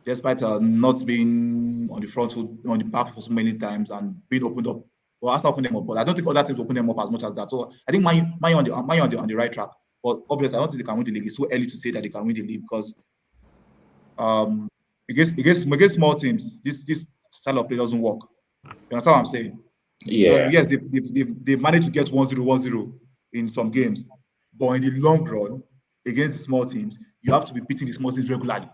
despite not being on the front foot, on the back for so many times and being opened up. Well, Arsenal opened them up, but I don't think other teams open them up as much as that. So I think Man U on the right track. But obviously, I don't think they can win the league. It's too early to say that they can win the league because um, against small teams, this style of play doesn't work. You understand what I'm saying? Because Yeah, yes, they've managed to get 1-0 in some games, but in the long run, against the small teams, you have to be beating the small teams regularly.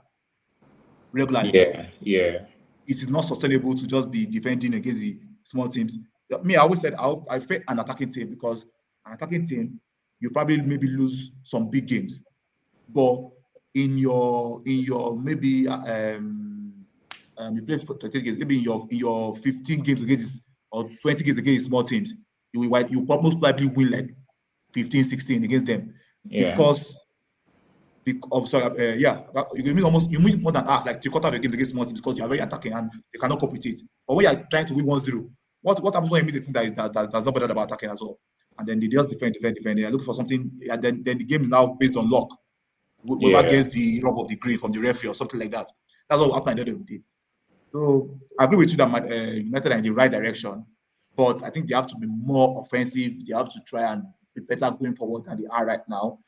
yeah. It is not sustainable to just be defending against the small teams. Me, I always said I prefer an attacking team because an attacking team, you probably maybe lose some big games, but in your maybe you play for 30 games, maybe in your 15 games against or 20 games against small teams, you most probably win like 15, 16 against them Yeah, because sorry, you win more than half, like three quarter of the games against small teams because you are very attacking and they cannot cope with it. But when you are trying to win 1-0, what happens when you meet a team that's not bothered about attacking as well? And then they just defend. They are looking for something, and then the game is now based on luck. Whoever yeah, gets the rub of the green from the referee or something like that. That's what happened at the end of the day. So I agree with you that United are in the right direction, but I think they have to be more offensive. They have to try and be better going forward than they are right now.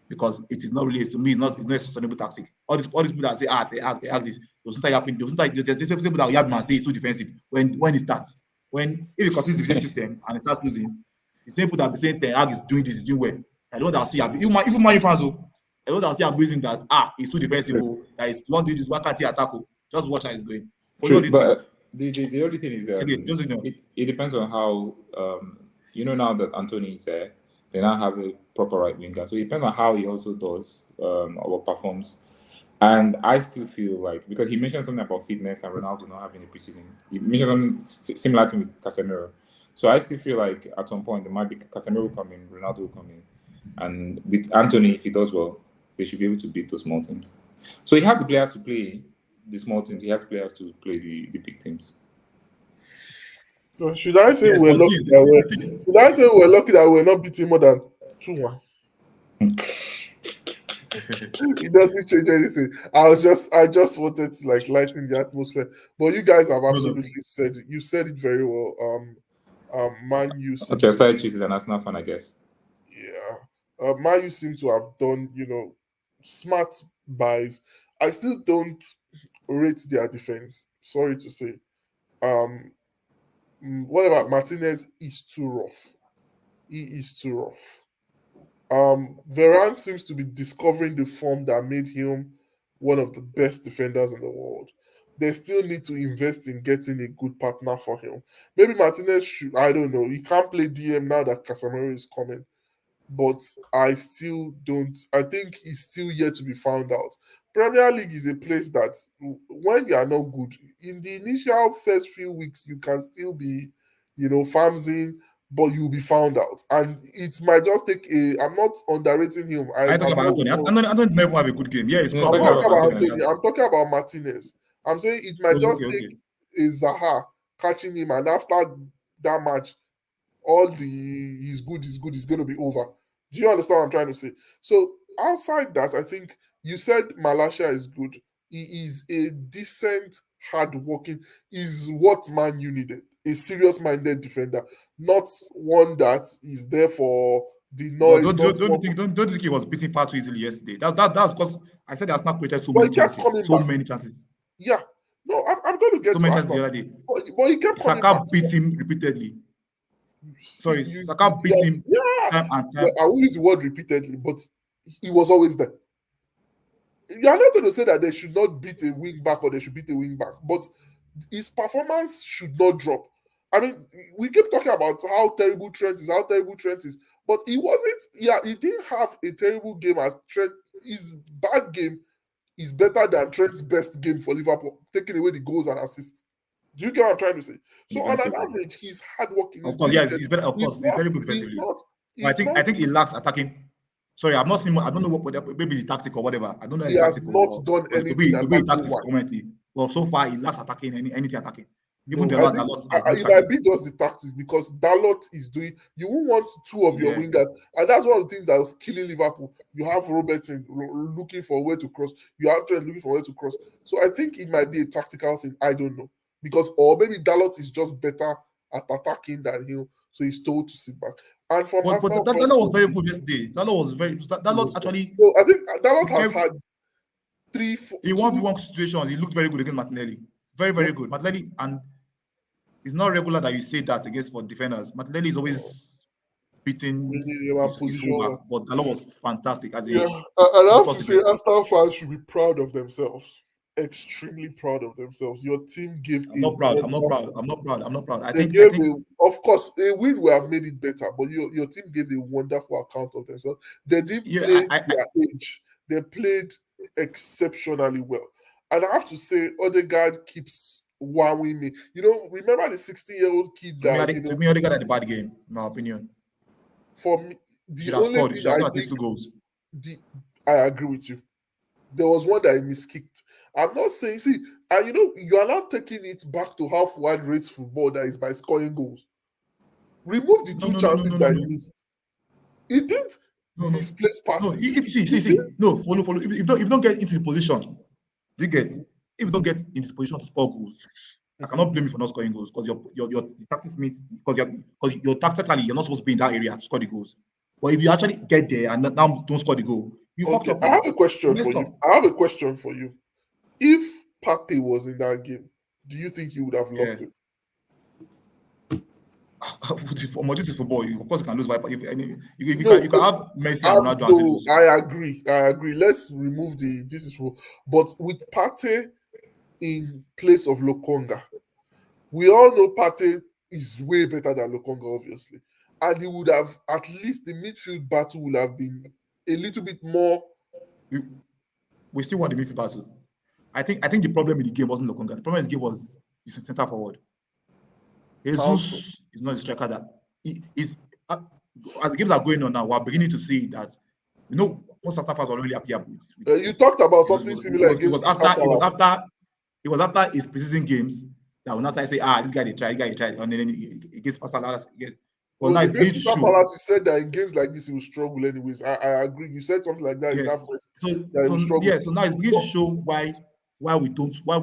because it is not really, to me, it's not a sustainable tactic. All these people that say, they act this, there's people that Yab man say it's too defensive when it starts. When if it continues with this system and it starts losing, the same people that be saying Ten Hag is doing this, is doing well. I don't see even Man fans, I don't see abusing that it's too defensive, that is not doing this, why can't he attack? Just watch how it's going. True, but the only thing is it depends on how now that Anthony is there, they now have a proper right winger. So it depends on how he also does or performs. And I still feel like, because he mentioned something about fitness and Ronaldo not having a preseason, he mentioned something similar to with Casemiro. So I still feel like at some point there might be Casemiro will come in, Ronaldo will come in, and with Anthony, if he does well, they should be able to beat those small teams. So he has the players to play the small teams. He has players to play the big teams. Should I say we're lucky that we're not beating more than 2-1? It doesn't change anything. I just wanted to lighten the atmosphere. But you guys have absolutely said it. You said it very well. Man U seem okay, so Chiefs is an Arsenal fan, I guess. Yeah. Man U seem to have done, smart buys. I still don't rate their defense. Sorry to say. What about Martinez? Is too rough. He is too rough. Varane seems to be discovering the form that made him one of the best defenders in the world. They still need to invest in getting a good partner for him. Maybe Martinez should, I don't know. He can't play DM now that Casemiro is coming. But I still don't, I think he's still yet to be found out. Premier League is a place that when you are not good, in the initial first few weeks, you can still be, farming, but you'll be found out. And it might just take I'm not underrating him. I talk about Anthony. Anthony never have a good game. Yeah, I'm not talking about Anthony. I'm talking about Martinez. I'm saying it might just take a Zaha catching him, and after that match, he's good is going to be over. Do you understand what I'm trying to say? So outside that, I think you said Malaysia is good. He is a decent, hard-working, is what Man U needed. A serious-minded defender, not one that is there for the noise. Don't think he was beaten far too easily yesterday. That's because I said Arsenal created so many chances. Yeah. No, I'm going to get so to many chances Arsenal. the other day. But he kept coming Saka back. beat him repeatedly. Sorry, Saka beat him time and time. I will use the word repeatedly, but he was always there. You are not going to say that they should not beat a wing back or they should beat a wing back, but his performance should not drop. I mean, we keep talking about how terrible Trent is, but he wasn't. Yeah, he didn't have a terrible game as Trent. His bad game is better than Trent's best game for Liverpool, taking away the goals and assists. Do you get what I'm trying to say? So on an average, he's hardworking. Of course, he's better. Of course, he's very good defensively. I think he lacks attacking. Sorry, I've not seen. I don't know what maybe the tactic or whatever. I don't know. He has not done anything. The way he tactics currently. Well, so far he lacks attacking anything attacking. Even it might be just the tactics because Dalot is doing. You won't want two of your wingers, and that's one of the things that was killing Liverpool. You have Robertson looking for a way to cross. You have Trent looking for a way to cross. So I think it might be a tactical thing. I don't know or maybe Dalot is just better at attacking than him, so he's told to sit back. And from but Dalot was very good yesterday. Dalot actually. No, I think Dalot has had 3-4. In 1v1 situations, he looked very good against Martinelli. Very, very good. Martinelli, and it's not regular that you say that against for defenders. Martinelli is always beating his fullback, but Dalot was fantastic. And I have to say, Arsenal fans should be proud of themselves. Extremely proud of themselves. Your team gave. I'm not proud. I think of course, a win would have made it better, but your team gave a wonderful account of themselves. They didn't play their age. They played exceptionally well. And I have to say, Odegaard keeps wowing me. Remember the 16-year-old kid that... To me, Odegaard had a bad game, in my opinion. For me, the only thing I think... 2 goals. I agree with you. There was one that he miskicked. I'm not saying... See, and you are not taking it back to how Fuad rates football, that is by scoring goals. Remove the two chances that he missed. He didn't misplace passes. No, follow. If you don't get into the position... If you don't get into position to score goals, I cannot blame you for not scoring goals because your tactics means because you're tactically you're not supposed to be in that area to score the goals. But if you actually get there and now don't score the goal, you fucked Okay, up, I man. have a question You for messed you. up. I have a question for you. If Partey was in that game, do you think he would have lost Yeah. it? This is football. Of course, you can lose by. No, You can have Messi and Ronaldo and still no, lose. I agree. I agree. Let's remove the this is for, but with Partey in place of Lokonga, we all know Partey is way better than Lokonga, obviously, and he would have at least the midfield battle would have been a little bit more. We still want the midfield battle. I think the problem in the game wasn't Lokonga. The problem in the game was his centre forward. How so? Jesus is not a striker that he is. As the games are going on now, we're beginning to see that most of staff are really happy with You talked about Jesus. something similar It against was Crystal after Palace. it was after his preseason games that we now start say, this guy they tried, and then he gets Pastor Lalas. It But now was it's beginning against to Crystal show. Palace. You said that in games like this he will struggle anyways. I agree. You said something like that in Yes. that first that he will struggle. So now it's beginning to show why we don't why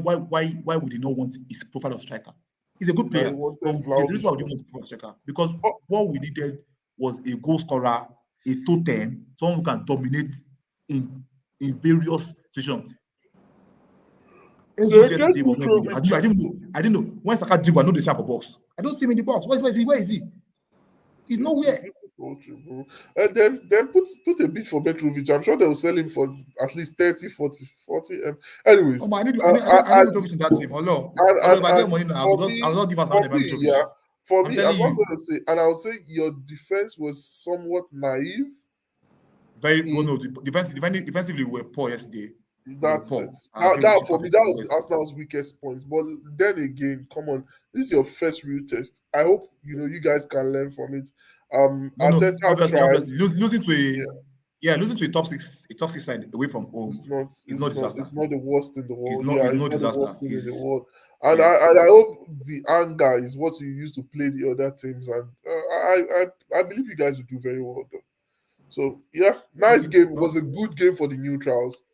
we did not want his profile of striker. He's a good I player, but wanted there's a reason why we Vlahovic. didn't want his profile of striker because Oh, what we needed was a goal scorer, a totem, someone who can dominate in various situations. they Jesus get yesterday was not even. Mitrovic. I didn't know when Saka dribble. I know they say for box. I don't see him in the box. Where is he? Where is he? He's It is nowhere. difficult, bro. And then put a bid for Mitrovic. I'm sure they will sell him for at least 30, 40. Anyways, I need and, Mitrovic in that team. Hello. and Although if I get and money now, for I will me, not give us for Mitrovic. me, yeah, for I'm me, I'm telling not you. going to say, and I would say your defense was somewhat naive. Very well, no. Defensively, we were poor yesterday. We were That's it. poor. I agree with That you for me, that perfectly. was Arsenal's weakest point. But then again, come on, this is your first real test. I hope you guys can learn from it. No. Arteta tried. Obviously, losing to a top six side away from home is not disaster. It's not the worst in the world. It's Yeah, it's no not the disaster. worst thing in the world. And Yeah. I hope the anger is what you use to play the other teams. And I believe you guys will do very well though. So yeah, nice game. It was a good game for the neutrals.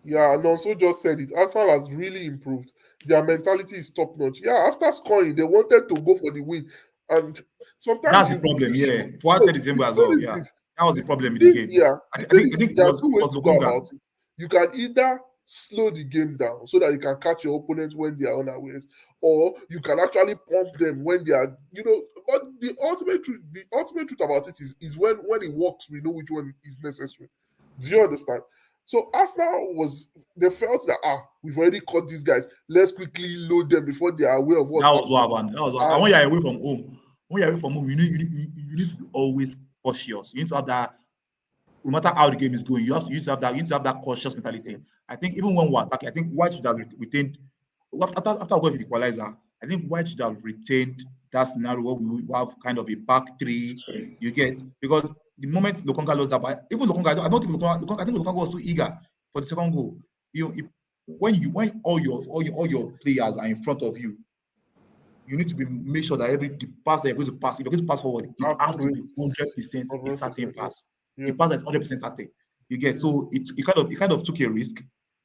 Yeah, and also just said it. Arsenal has really improved. Their mentality is top notch. Yeah, after scoring, they wanted to go for the win. And sometimes That's the you problem. Yeah. Fuad no, said the same the way as thing well. is Yeah. this. That was the problem in the Thing, game. yeah, I, the thi- I thing think is it there are two it ways was to go Lokonga. about it. You can either slow the game down so that you can catch your opponents when they are unawares, or you can actually pump them when they are, But the ultimate truth about it is when it works, we know which one is necessary. Do you understand? So Arsenal they felt that we've already caught these guys. Let's quickly load them before they are aware of what's That was happening. what happened. That was what. And And when you're away from home, you need to be always cautious. You need to have that. No matter how the game is going, you need to have that. You need to have that cautious mentality. I think even when we're attacking, I think White should have retained after going with the equalizer. I think White should have retained that scenario where we have kind of a back three. Sorry. You get because the moment Lokonga lost that, but even Lokonga, I don't think Lokonga. I think Lokonga was so eager for the second goal. When all your players are in front of you, you need to make sure that the pass that you're going to pass, if you're going to pass forward, it has to be accurate, 100% a certain 100%. pass. Yeah. A pass that's 100% certain. You get Mm. so it kind of took a risk.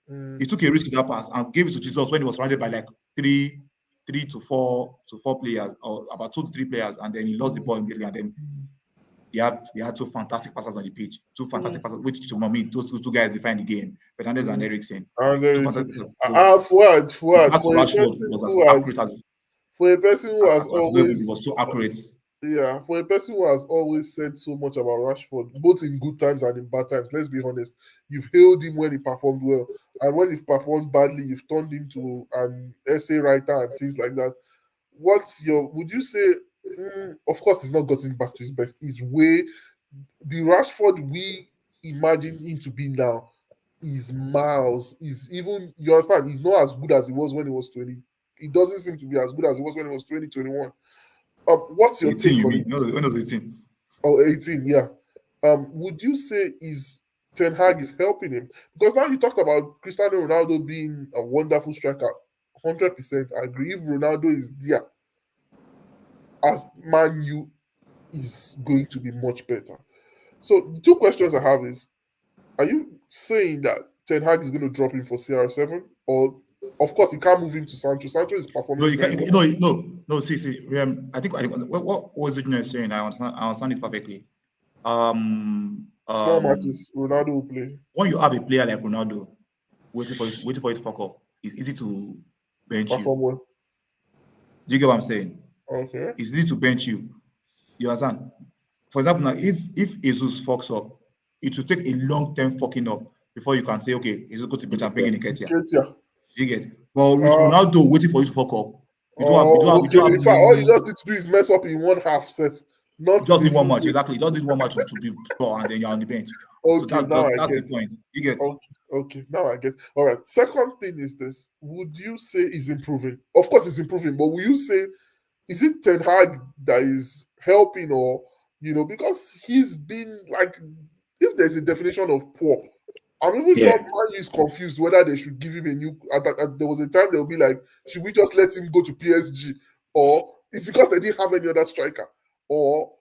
Mm. He took a risk with that pass and gave it to Jesus when he was surrounded by like three to four players, or about 2 to 3 players, and then he lost the ball immediately. And then he had 2 fantastic passes on the pitch, 2 fantastic passes, which to me those two guys define the game. Fernandez and Eriksen. And 2 then fantastic passes. Fuad, The pass to for a Rashford person was as who accurate has for a person who has as it always was so accurate. yeah, for a person who has always said so much about Rashford, both in good times and in bad times, let's be honest, you've hailed him when he performed well, and when he performed badly, you've turned him to an essay writer and things like that. Would you say, of course, he's not gotten back to his best. He's way, the Rashford we imagine him to be now is miles. You understand, he's not as good as he was when he was 20. He doesn't seem to be as good as he was when he was 2021. What's your 18, take you on mean? it? When was 18? Oh, 18, yeah. Would you say is Ten Hag is helping him? Because now you talked about Cristiano Ronaldo being a wonderful striker. 100% I agree. If Ronaldo is there, as Man U is going to be much better. So the two questions I have is: are you saying that Ten Hag is going to drop him for CR7, or of course he can't move him to Sancho? Sancho is No, performing you very can't. well. No, No, I think what was it you're saying? I understand it perfectly. Small matches, Ronaldo will play. When you have a player like Ronaldo waiting for it to fuck up, it's easy to bench you. Perform well. Do you get what I'm saying? Okay. It's easy to bench you. You understand? For example, now if Jesus fucks up, it will take a long time fucking up before you can say, okay, Jesus go to bench and bring in Nketiah. Nketiah. You get? But with Ronaldo waiting for you to fuck up, you don't have in fact, all you just need to do is mess up in one half set. Not just in need one match, game. exactly. You just need one match to be poor, and then you're on the bench. Okay, So now that's the point. You get? Okay, now I get. All right. Second thing is this: would you say is improving? Of course, it's improving, but will you say is it Ten Hag that is helping, or because he's been like, if there's a definition of poor, I'm even sure Man is confused whether they should give him a new. There was a time they'll be like, should we just let him go to PSG, or it's because they didn't have any other striker, or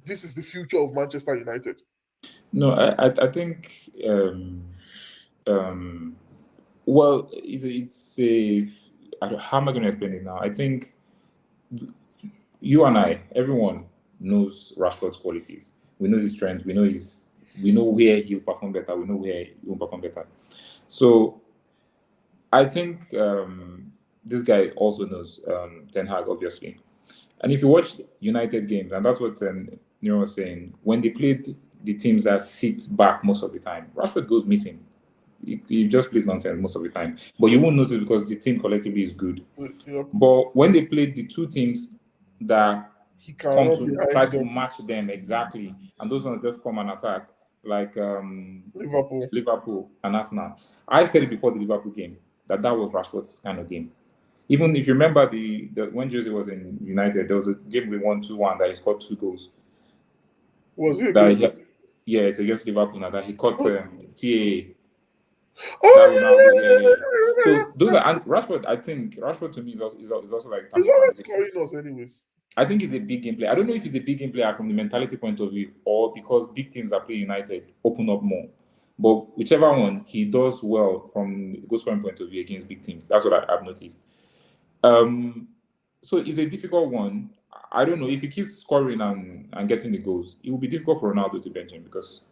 this is the future of Manchester United? No, I think well, it's a how am I going to explain it now? I think you and everyone knows Rashford's qualities. We know his strengths. We know where he'll perform better. We know where he won't perform better. So I think this guy also knows Ten Hag, obviously. And if you watch United games, and that's what Nero was saying, when they played the teams that sit back most of the time, Rashford goes missing. He just plays nonsense most of the time. But you won't notice because the team collectively is good. Yep. But when they played the two teams that He come cannot to try to match them exactly, and those ones just come and attack, like Liverpool and Arsenal. I said it before the Liverpool game that was Rashford's kind of game. Even if you remember the when Jose was in United, there was a game we won 2-1 that he scored 2 goals. Was it against? Yeah, it's against Liverpool now that he caught TAA. Oh, So those are, and Rashford. I think Rashford to me is also like. He's always scoring us, anyways. I think he's a big game player. I don't know if he's a big game player from the mentality point of view or because big teams that play United open up more. But whichever one, he does well from goal scoring point of view against big teams. That's what I've noticed. So it's a difficult one. I don't know if he keeps scoring and getting the goals. It will be difficult for Ronaldo to bench him because.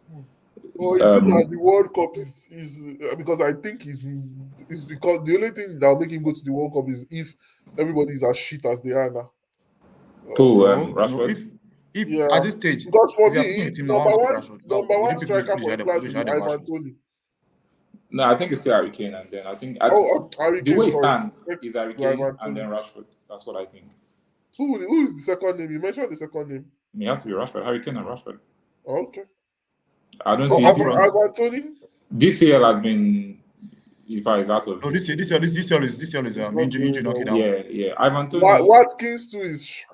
Well, is it that the World Cup is because I think is because the only thing that will make him go to the World Cup is if everybody is as shit as they are now. Rashford. If at this stage, because for me, number one striker for the class is Ivan Toney. No, I think it's still Harry Kane, and then I think Harry Kane, the way it stands is Harry Kane and then Rashford. That's what I think. Who is the second name? You mentioned the second name. It has to be Rashford, Harry Kane and Rashford. Okay. I don't see Ivan Toney. This year has been. If I is out of. No, this year is injury knocking down. Yeah. Ivan Toney. Watkins too is shit.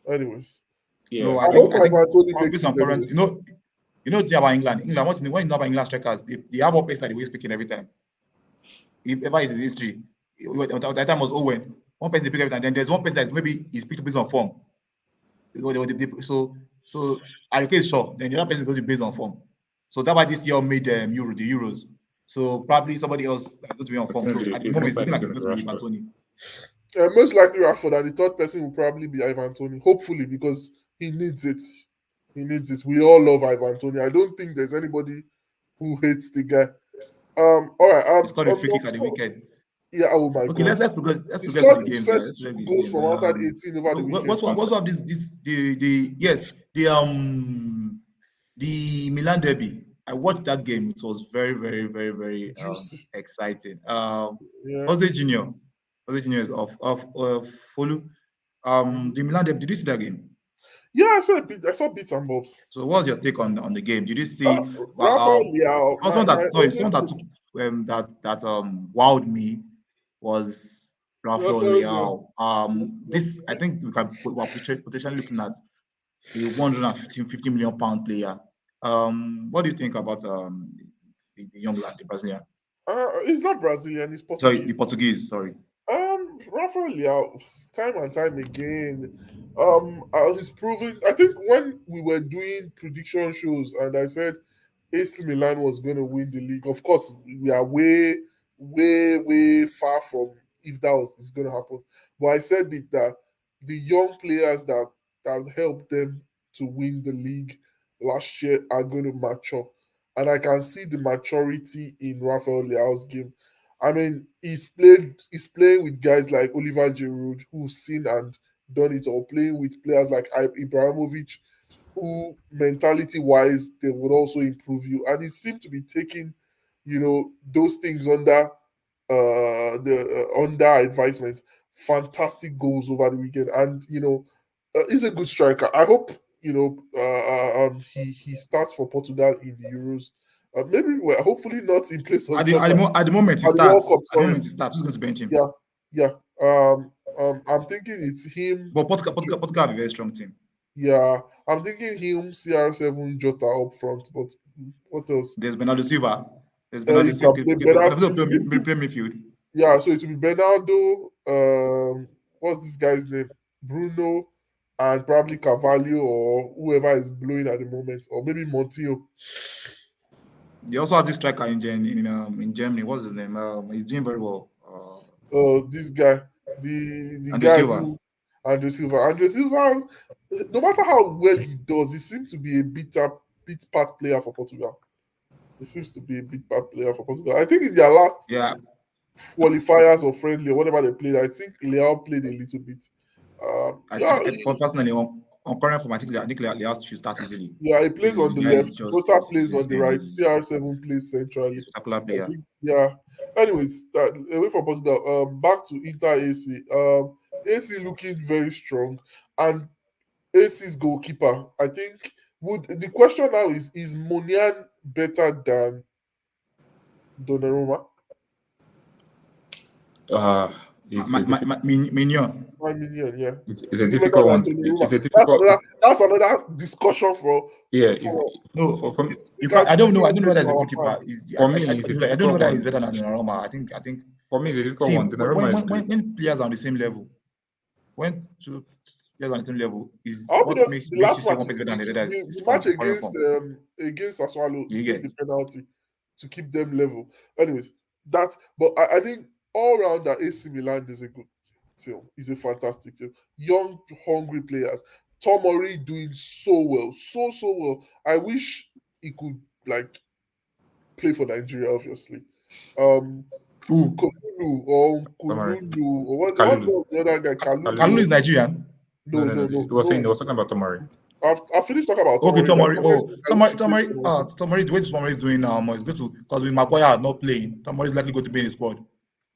Anyways. Yeah. No, I hope Ivan Toney makes it. You know the thing about England. When you know about England strikers, they have one place that they always picking every time. If ever is his history, that time was Owen. One person they pick every time. Then there's one person that maybe he's picked based on form. So Harry Kane is sure. Then the other person goes based on form. So that's why this year made the Euros. So probably somebody else is going to be on form. So at the moment, it's looking like it's going to be Ivan Toney. Most likely Rashford, and the third person will probably be Ivan Toney. Hopefully, because he needs it. He needs it. We all love Ivan Toney. I don't think there's anybody who hates the guy. All right. He's got a free kick at the weekend. Yeah. Oh my God. Okay, let's progress. Let's progress to the games. First goals from outside 18 over the weekend. What's up? The Milan derby. I watched that game. It was very, very, very, very exciting. Jose Junior is off follow. The Milan derby. Did you see that game? Yeah, I saw bits and bobs. So, what's your take on the game? Did you see? Someone that took that wowed me was Rafael Leao. This I think we're potentially looking at a 150 million pound player. What do you think about the young lad, the Brazilian? He's not Brazilian. He's Portuguese. Sorry, the Portuguese. Sorry. Rafael Leao, time and time again, he's proven. I think when we were doing prediction shows, and I said AC Milan was going to win the league. Of course, we are way, way, way far from if that is going to happen. But I said it that the young players that helped them to win the league last year are going to mature. And I can see the maturity in Rafael Leao's game. I mean, he's playing with guys like Oliver Giroud, who's seen and done it all, playing with players like Ibrahimovic, who mentality wise they would also improve you. And he seemed to be taking, those things under advisement. Fantastic goals over the weekend, and he's a good striker. I hope he starts for Portugal in the Euros. Maybe, well, hopefully not in place of Jota At the moment he at the World starts. Cup. At the Sorry, moment he starts. Who's going to bench him? yeah, yeah. I'm thinking it's him. But Portugal have a very strong team. Yeah, I'm thinking him, CR7, Jota up front. But what else? There's Bernardo Silva. There's He Bernardo Silva. can play better. Play midfield. Yeah, so it will be Bernardo. What's this guy's name? Bruno, and probably Carvalho or whoever is blowing at the moment, or maybe Montiel. They also have this striker in Germany. What's his name? He's doing very well. This guy, the Andre guy Silva. who Andre Silva. Andre Silva, no matter how well he does, he seems to be a bit part player for Portugal. He seems to be a bit part player for Portugal. I think in their last Yeah, qualifiers or friendly or whatever they played, I think Leao played a little bit. personally, on current form, I think Leao should start easily. Yeah, he plays on the left. Jota plays on the right. He's CR7 plays centrally. a spectacular player. Yeah. Anyways, away from Portugal, back to Inter AC. AC looking very strong, and AC's goalkeeper. I think the question now is Monian better than Donnarumma? Mignon. Minion, yeah. It's a Is he difficult better one. than Donnarumma? It's a difficult. That's another discussion for. Yeah, No, for you can't, I don't know. I don't know whether he's a goalkeeper. For me, it's a I don't know whether difficult he's better than Donnarumma. I think. for me, it's a difficult See, one. Donnarumma is good. when players are on the same level, when two players are on the same level, is I hope what you know, makes the you last say match one plays better than the other is the match current form. against Sassuolo, You saved get. the penalty to keep them level. Anyways, but I think all round that AC Milan is a good team. It's a fantastic team. Young, hungry players. Tomori doing so well, so well. I wish he could play for Nigeria, obviously. Who? Kululu or Tomori. Kululu or what's Kalulu. the other guy? Kalulu is Nigerian. No. It was talking about Tomori. I finished talking about Okay, Tomori. Tomori. The way Tomori is doing now is good because with Maguire not playing, Tomori is likely going to be in the squad.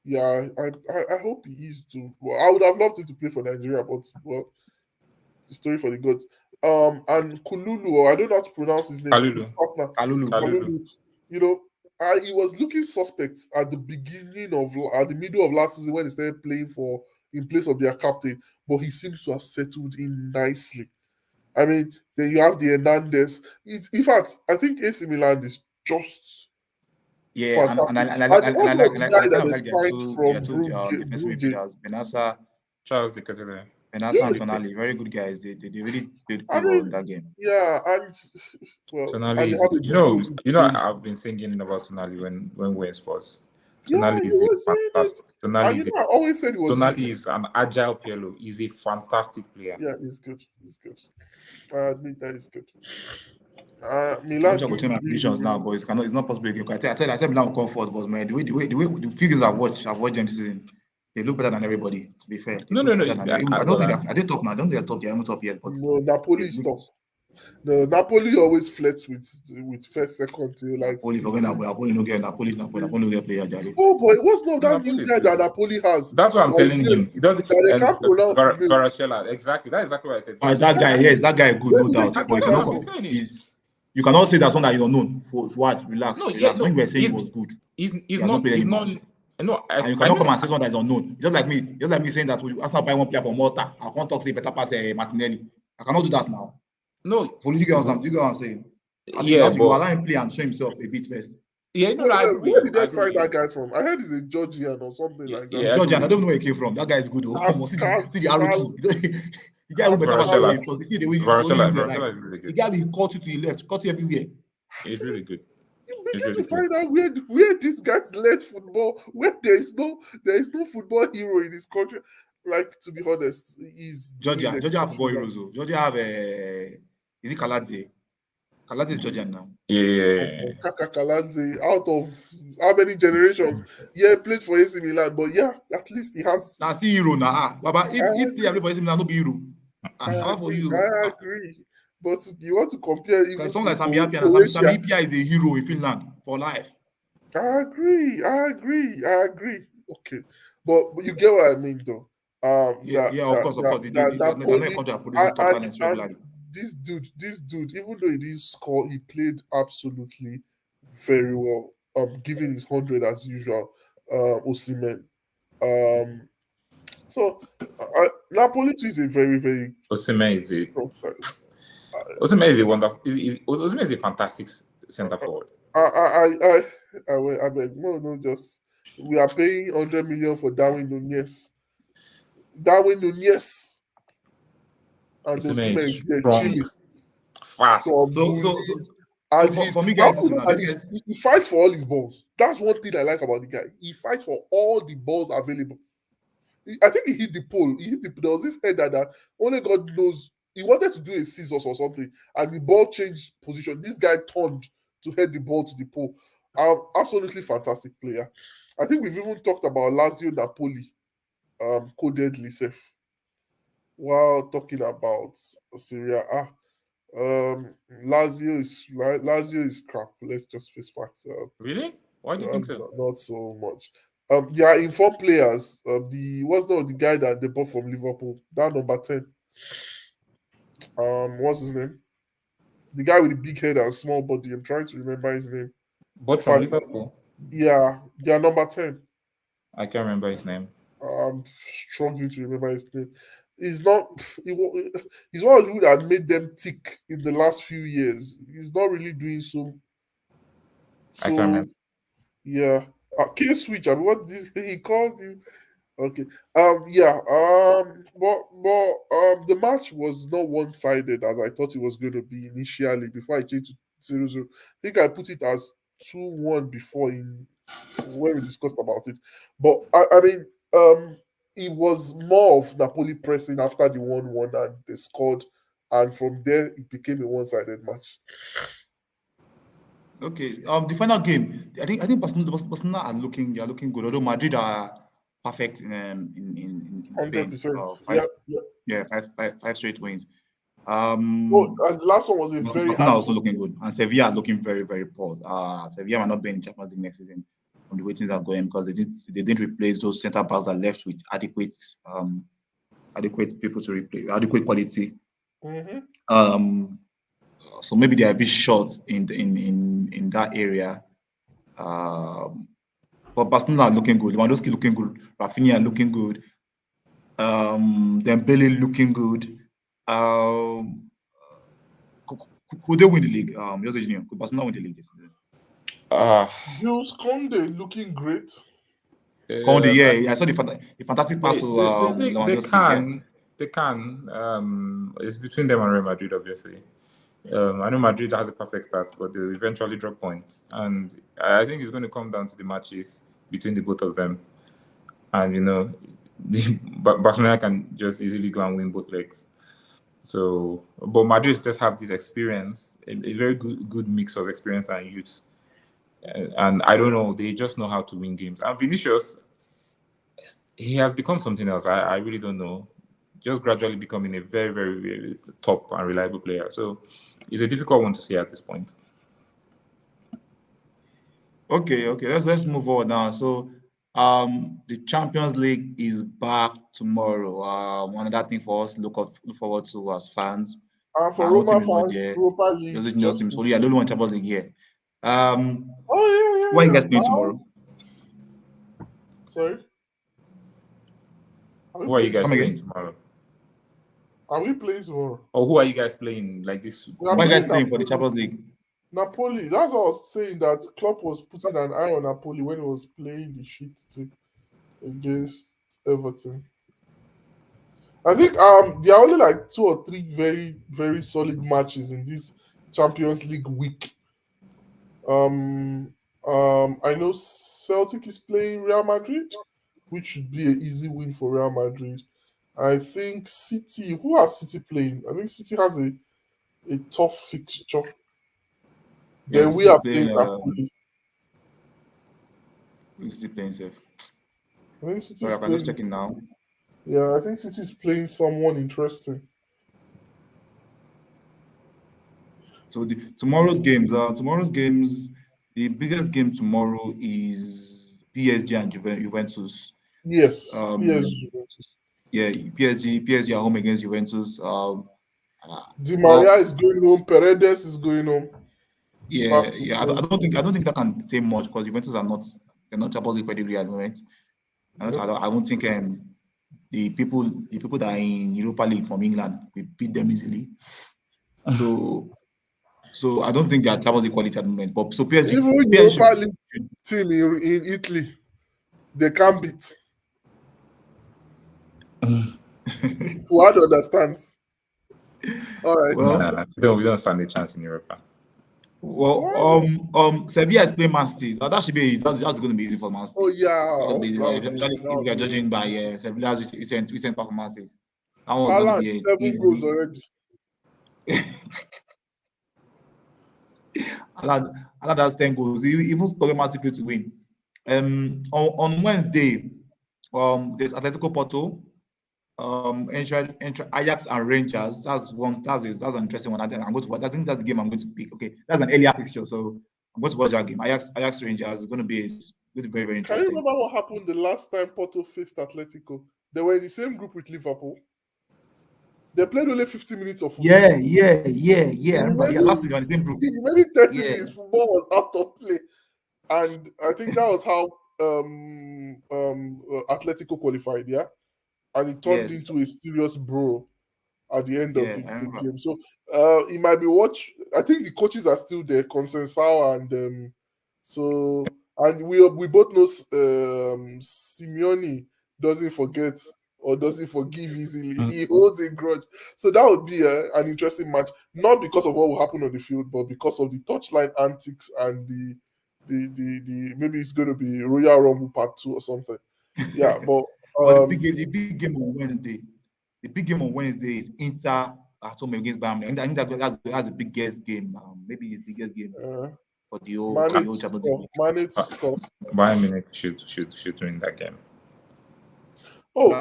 Yeah, I hope he is too. Well, I would have loved him to play for Nigeria, but well, the story for the gods. And Kululu, or I don't know how to pronounce his name. Kalulu. His partner, Kalulu. Kalulu. You know, he was looking suspect at the middle of last season when he started playing in place of their captain, but he seems to have settled in nicely. I mean, then you have the Hernandez. In fact, I think AC Milan is just Yeah, and fantastic. I And also the guy kind that of is like their signed from defensive Brugge. midfielders, Benassa Charles de Ketelaere. and Yeah, Tonali, very good guys. They really did I well in mean, that game. yeah, and well, Tonali and they is, have a good coaching team. I've been singing about Tonali when we're in sports. Yeah, Tonali you is were a saying it. fantastic. And I always said he was Tonali useless. is an agile Pirlo. He's a fantastic player. Yeah, he's good. He's good. I admit that he's good. I Milan wish I could tell my predictions now, but it's not possible again. I said Milan will come first, but man, the figures I've watched them this season, they look better than everybody. To be fair, they No. look better than everybody. I don't think But I did top now. I don't think they're top. They haven't top yet, but No, Napoli they is looked. top. No, Napoli always flirts with first, second till like Napoli for Napoli no get Napoli no get player Jare. Oh boy, what's not that Napoli new is guy good. that Napoli has? That's what I'm That his telling name- him. He does that they can't pronounce his name. Varacella. Exactly. That's exactly what I said. That guy, yes, that guy good, Where no did they doubt. get But that guy I've been from? saying it. you cannot say that someone that is unknown. For what? Relax. No, yeah, When you were saying he he's- was good, He's has not played he's any not. match. No, And you cannot come and say someone that is unknown. Just like me saying that Arsenal buy one player from Malta. I can't talk say better pass Martinelli. I cannot do that now. No. For you get what I'm saying? I think Yeah, you but allow him play and show himself a bit first. yeah, I agree Where with did you. they sign that guy from? I heard he's a Georgian or something like that. Yeah, Georgian, I I don't know where he came from. That guy is good. See the ROT. The guy who better Varacella. because you see the way Varacella he's right. is really The good. guy will cut you to the left, cut you everywhere. He's really good. You It's begin really to find out where these guys led football, where there is no football hero in this country. like, to be honest, he's doing Georgia have football exceptional. heroes. Georgia have is it Kaladze? Kaladze is Georgian now. Yeah. Kaka Kaladze, out of how many generations? Yeah, played for AC Milan, but yeah, at least he has. Now see hero now. Baba, I if player play for AC Milan, no be hero. I How for agree. you? I agree. But you want to compare Like even someone to like Sami Appiah. Croatia? Sami Appiah is a hero in Finland for life. I agree. I agree. I agree. Okay, but you get what I mean, though. Yeah, of course, of course. They're not a Napoli country that produces top talents and regularly. this dude, even though he didn't score, he played absolutely very well. Giving his 100 as usual. Osimhen. Um, so Napoli too is a very very Osimhen is a strong side. Osimhen is a wonderful. Osimhen is a fantastic centre forward. I beg, no, just we are paying 100 million for Darwin Nunez. Darwin Nunez and Osimhen Osimhen is is there strong, chilling fast. from So bullies. And for me, how guys, listen come now. that Those guys, he fights for all his balls. That's one thing I like about the guy. He fights for all the balls available. I think he hit the pole. There was this header that only God knows. He wanted to do a scissors or something, and the ball changed position. This guy turned to head the ball to the pole. Absolutely fantastic player. I think we've even talked about Lazio Napoli, codedly safe. While talking about Syria, Lazio is crap. Let's just face facts. Really? Why do you think so? Not so much. They are informed players. The guy that they bought from Liverpool? That number 10. What's his name? The guy with the big head and small body. I'm trying to remember his name. But from Liverpool, Yeah, they are number 10. I can't remember his name. I'm struggling to remember his name. He's not. He's one of the people that made them tick in the last few years. He's not really doing so. I can't So remember. yeah. Can you switch? I mean, what this he called you? Okay. Yeah. The match was not one-sided as I thought it was going to be initially before I changed to 0-0. I think I put it as 2-1 before in when we discussed about it. But I mean, it was more of Napoli pressing after the 1-1 and they scored, and from there it became a one-sided match. okay. The final game, I think Barcelona they are looking good. Although Madrid are perfect in Spain. 100%. Yeah, yeah. Five straight wins. Oh, and the last one was a very Barcelona are hard also fought looking game. good, and Sevilla are looking very very poor. Sevilla might not be in Champions League next season from the way things are going because they didn't replace those centre backs that left with adequate people to replace adequate quality. Mm-hmm. So maybe they are a bit short in that area. But Barcelona are looking good. Lewandowski looking good. Rafinha looking good. Dembele looking good. Could they win the league? Jose Junior, could Barcelona win the league this season? Ah, Jules Conde looking great. Conde, um, yeah, I saw the fantastic pass to they Lewandowski. Yeah. can. They can. It's between them and Real Madrid, obviously. I know Madrid has a perfect start, but they eventually drop points. And I think it's going to come down to the matches between the both of them. And, Barcelona can just easily go and win both legs. So, but Madrid just have this experience, a very good mix of experience and youth. And I don't know, they just know how to win games. And Vinicius, he has become something else. I really don't know. Just gradually becoming a very, very, very top and reliable player. So it's a difficult one to see at this point. Okay. Let's move on now. So, the Champions League is back tomorrow. Another thing for us to look forward to as fans. For My own team Roma is not fans, there. Europa League Jose Junior just team. So yeah, the only finished. one Champions League here. Um, Oh who are you yeah, guys yeah, playing yeah. tomorrow? Sorry, are we Who are you playing? guys Come playing again. tomorrow? Are we playing tomorrow? Or who are you guys playing like this We are Who are you guys playing weekend? playing for the Napoli. Champions League? Napoli. That's what I was saying. That Klopp was putting an eye on Napoli when he was playing the shit team against Everton. I think there are only like 2 or 3 very very solid matches in this Champions League week. Um, I know Celtic is playing Real Madrid, which should be an easy win for Real Madrid. I think City. Who has City playing? I think City has a tough fixture. Yeah, Then we City is are playing. playing Napoli. City playing safe. I think Sorry, City's I'm just playing. checking now. Yeah, I think City's playing someone interesting. So tomorrow's games, the biggest game tomorrow is PSG and Juventus. Yes, Um, PSG. Juventus. yeah, PSG are home against Juventus. Di Well, Maria is going home. Paredes is going home. Back to yeah. front. I don't think that can say much because Juventus are not they're not Champions League pedigree at the moment. Yeah. I don't think the people that are in Europa League from England will beat them easily. So I don't think they are Champions League quality at the moment. But so Even PSG Europa League team in Italy, they can't beat. Fuad understands. All right. well, Nah, we don't stand a chance in Europa. well, Why not? Sevilla is playing Man City. That should be that's going to be easy for Man Oh City. yeah, That's going to be easy, that right? would be Especially easy. That if we would are be judging by easy. Sevilla's recent performances. That one's going to Haaland, be 7 goals easy. already. Alan has 10 goals. He even scored Man City to win. On Wednesday, there's Atletico Porto, Ajax and Rangers. That's an interesting one. I'm going to watch. I think that's the game I'm going to pick. Okay, that's an earlier fixture, so I'm going to watch that game. Ajax Rangers is going to be very, very Can you interesting. remember what happened the last time Porto faced Atletico? They were in the same group with Liverpool. They played only 50 minutes of football. Yeah. The I remember. Yeah, last season in the same group. the remaining 30 Yeah, minutes, football was out of play. And I think that was how Atletico qualified, yeah? And it turned yes, into a serious brawl at the end of yeah, the I remember. game. So it might be I think the coaches are still there, Consensao and so and we both know Simeone doesn't forget or doesn't forgive easily. He holds a grudge. So that would be an interesting match, not because of what will happen on the field, but because of the touchline antics and the maybe it's going to be Royal Rumble Part 2 or something. Yeah, but But the big game on Wednesday, the big game on Wednesday is Inter at home against Bayern Munich. I think that's the biggest game. Maybe the biggest game for the whole Champions League. Manage to score. Bayern Munich should win that game. Oh,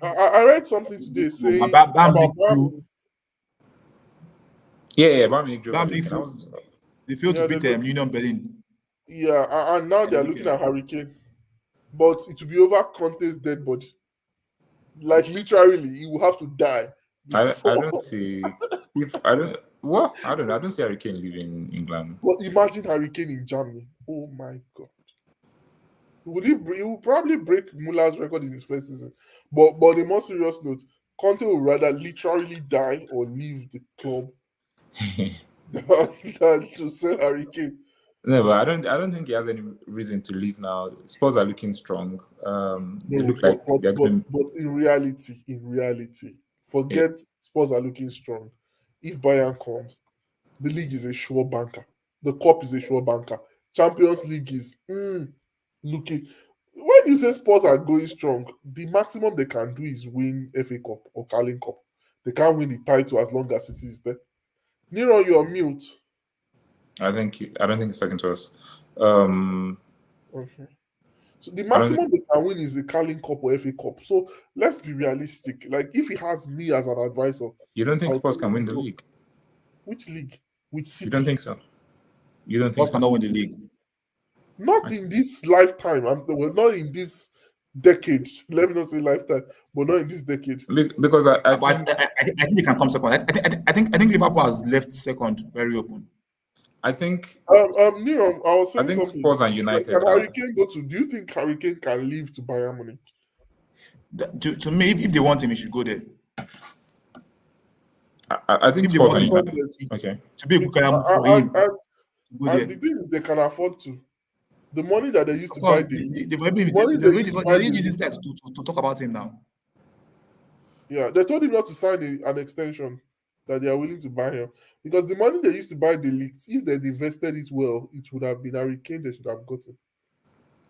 I read something today saying Bayern about Munich Bayern drew. Munich. Yeah, Bayern Munich drove Bayern at the Munich weekend. they failed to Yeah, beat Union Berlin yeah, and now at the they're looking weekend. at Hurricane, but it will be over Conte's dead body. Like literally, he will have to die I before. don't see if I don't what I don't know. I don't see Harry Kane leaving England. But imagine Hurricane in Germany. Oh my god. He will probably break Muller's record in his first season. But on a more serious note, Conte would rather literally die or leave the club than to sell Hurricane. No, but I don't think he has any reason to leave now. Spurs are looking strong. They No, look like they're going. but in reality, forget Spurs are looking strong. If Bayern comes, the league is a sure banker. The cup is a sure banker. Champions League is looking. When you say Spurs are going strong, the maximum they can do is win FA Cup or Carling Cup. They can't win the title as long as it is there. Nero, you're mute. I don't think it's second to us. Okay. So the I don't. maximum they can win is a Carling Cup or FA Cup. So let's be realistic. Like if he has me as an advisor, You don't think I'll Spurs tell can win him, the "Bro, league? which league? Which You don't city? think so? You don't think Spurs so? cannot win the league. Not in this lifetime. Well, not in this decade. Let me not say lifetime, but not in this decade. Because I But think I think they can come second. I think Liverpool has left second very open. Nero, I was I saying think something. Spurs and United Can are. Hurricane go to? Do you think Hurricane can leave to Bayern Munich? To me, if they want him, he should go there. I think If they Spurs want and him United. Okay. to be a good career for And, him, and, to go and there. the thing is, they can afford to. The money that they used Of to buy course, the league, they've the money they used to buy the used this league. time to talk about him now. Yeah, they told him not to sign an extension, that they are willing to buy him. Because the money they used to buy the leagues, if they'd invested it well, it would have been Hurricane they should have gotten.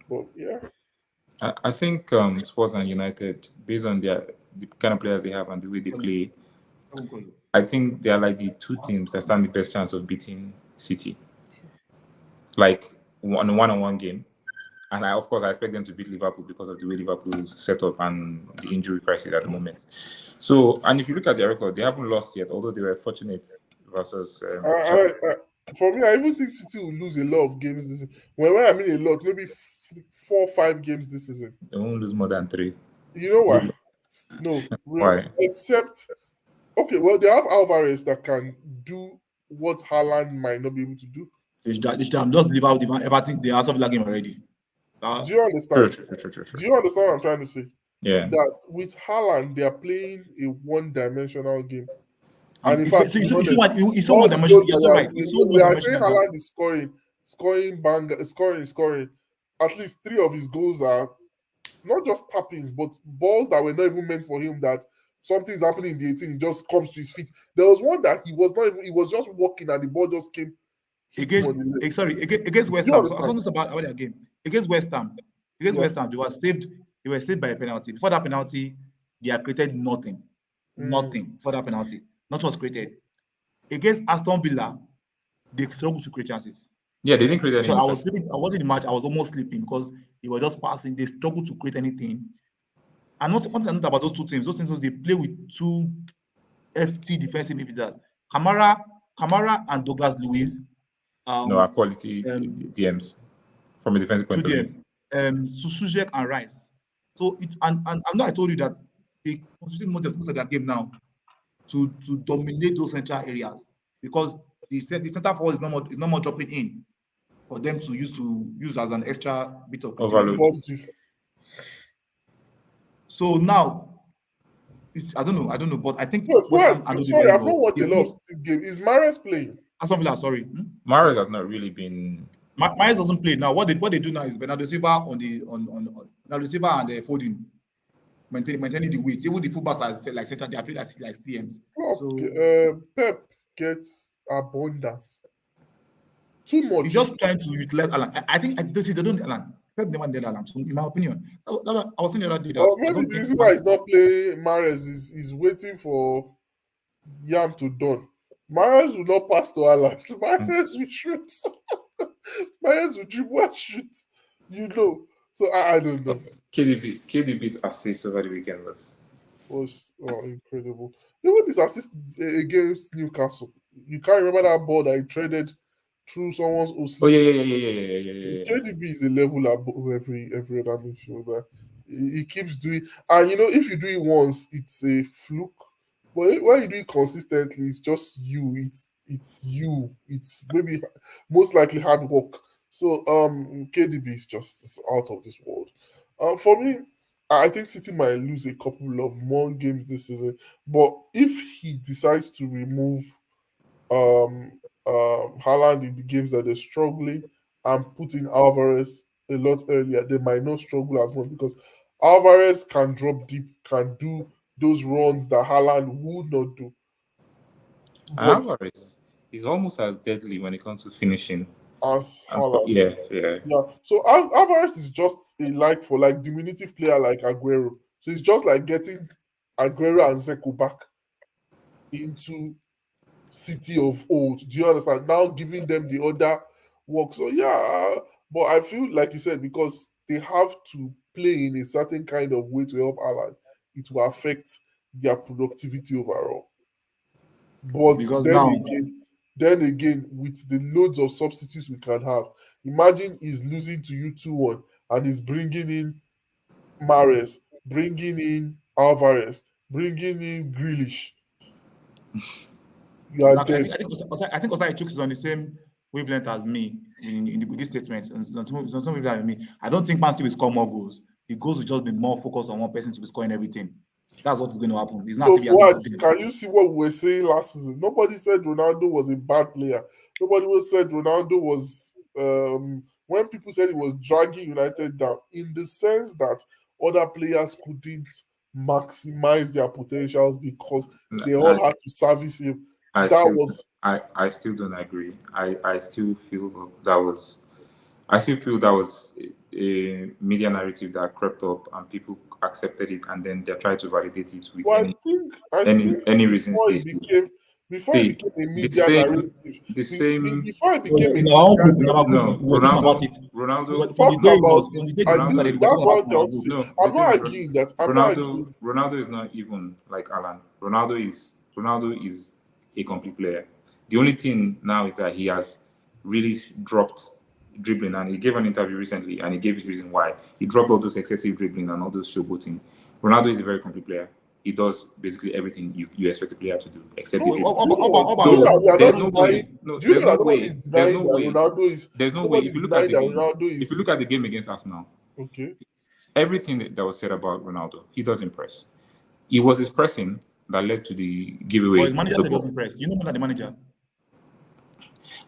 But yeah. I think Spurs and United, based on the kind of players they have and the way they play, Okay. I think they are like the two teams that stand the best chance of beating City. Like on a one-on-one game. And of course, I expect them to beat Liverpool because of the way Liverpool set up and the injury crisis at the moment. So, and if you look at their record, they haven't lost yet, although they were fortunate versus. For me, I even think City will lose a lot of games this season. When I mean a lot, maybe 4 or 5 games this season. They won't lose more than 3. You know why? No. Why? Except, okay, well, they have Alvarez that can do what Haaland might not be able to do. They should just leave out everything. They are that game already. Do you understand? True. Do you understand what I'm trying to say? Yeah. That with Haaland, they are playing a one-dimensional game. And in fact, it's so one-dimensional. You're so right. It's so they are saying one-dimensional. Haaland is scoring. At least 3 of his goals are not just tappings, but balls that were not even meant for him. That something is happening in the 18, he just comes to his feet. There was one that he was just walking and the ball just came. Against West Ham. I was talking about their game. Against West Ham. West Ham, they were saved by a penalty. Before that penalty, they had created nothing. Nothing before that penalty. Nothing was created. Against Aston Villa, they struggled to create chances. Yeah, they didn't create anything. So I was in the match, I was almost sleeping because they were just passing. They struggled to create anything. And one thing I know about those two teams, they play with 2 FT defensive midfielders. Kamara and Douglas Luiz. Are quality DMs from a defensive point of view. Susujek and Rice. So and I know I told you that they constantly most of their game now to dominate those central areas because the center forward is no more dropping in for them to use as an extra bit of creativity. So now I don't know, but I think. Sorry, I've not watched a lot of this game. Is Mahrez playing? Aston Villa, sorry. Mahrez has not really been. Mahrez doesn't play now. What they do now is Bernardo Silva on Bernardo Silva and Foden maintaining the weight. Even the fullbacks are like center, they are playing like CMs. So Pep gets abundance. Too much. He's just trying to utilize Alan. I think they don't Alan. Pep never did Alan. So in my opinion, I was saying the other day that. Maybe the reason why he's not playing Mahrez is waiting for Yam to done. Mahrez will not pass to Alan. Mahrez will shoot. Mahrez will dribble and shoot. You know. So I don't know. KDB's assist over the weekend was incredible. Even this assist against Newcastle. You can't remember that ball that he traded through someone's OC. Oh yeah. KDB is a level above every other midfielder. He keeps doing, and if you do it once, it's a fluke. But when you do it consistently, it's just you. It's you. It's maybe most likely hard work. So KDB is just out of this world. For me, I think City might lose a couple of more games this season. But if he decides to remove Haaland in the games that they're struggling and put in Alvarez a lot earlier, they might not struggle as much because Alvarez can drop deep, can do those runs that Haaland would not do. Alvarez is almost as deadly when it comes to finishing as Haaland. Yeah. So Alvarez is just a like diminutive player like Aguero. So it's just like getting Aguero and Zeko back into City of old. Do you understand? Now giving them the other work. So but I feel like you said, because they have to play in a certain kind of way to help Haaland, it will affect their productivity overall. But because then again, with the loads of substitutes we can have, imagine he's losing to you 2-1 and he's bringing in Mahrez, bringing in Alvarez, bringing in Grealish. I think Osai is on the same wavelength as me with this statement. I don't think Man City will score more goals. The goals will just be more focused on one person to be scoring everything. That's what's going to happen. It's not can you see what we were saying last season? Nobody said Ronaldo was a bad player. Nobody said Ronaldo was when people said he was dragging United down, in the sense that other players couldn't maximize their potentials because they all had to service him. I still don't agree. I still feel that was a media narrative that crept up and people accepted it, and then they tried to validate it with Well, I think any reasons they see. before it became a The media same, narrative, the same. before it So became a in our own media group, in our narrative, group, No, we were talking about it. Ronaldo. From the talk day it about was, from it. the day I the news do. started, we were That's talking about what it in our I'm group. saying. No, I'm the not thing is, arguing that. I'm not arguing. Ronaldo is not even like Alan. Ronaldo is a complete player. The only thing now is that he has really dropped dribbling, and he gave an interview recently, and he gave his reason why he dropped all those excessive dribbling and all those showboating. Ronaldo is a very complete player. He does basically everything you expect a player to do, except the No, dribble. do you know that we are There's not no denying? way. No, Do you there's know no that nobody is way. There's denying no that way. Ronaldo is? There's no way. Nobody If is you look at denying the that game, Ronaldo if you is look at the game against Arsenal, okay. everything that was said about Ronaldo, he does impress. It was his pressing that led to the But giveaway his of manager the said he ball. doesn't press. You know more than the manager.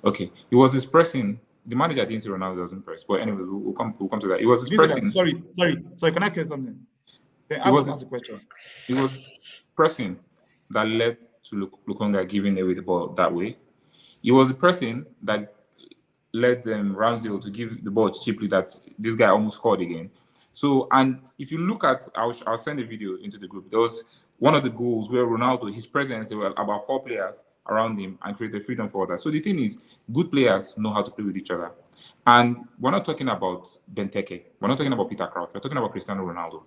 Okay, it was his pressing. The manager didn't say Ronaldo doesn't press, but anyway, we'll come to that. It was his You didn't say that. pressing. Sorry. Can I say something? Then It I was will his, ask the question. it was pressing that led to Lukonga giving away the ball that way. It was the pressing that led Ramsdale to give the ball cheaply that this guy almost scored again. So, and if you look at, I'll send a video into the group. There was one of the goals where Ronaldo, his presence, there were about 4 players around him and created freedom for others. So the thing is, good players know how to play with each other. And we're not talking about Benteke. We're not talking about Peter Crouch. We're talking about Cristiano Ronaldo.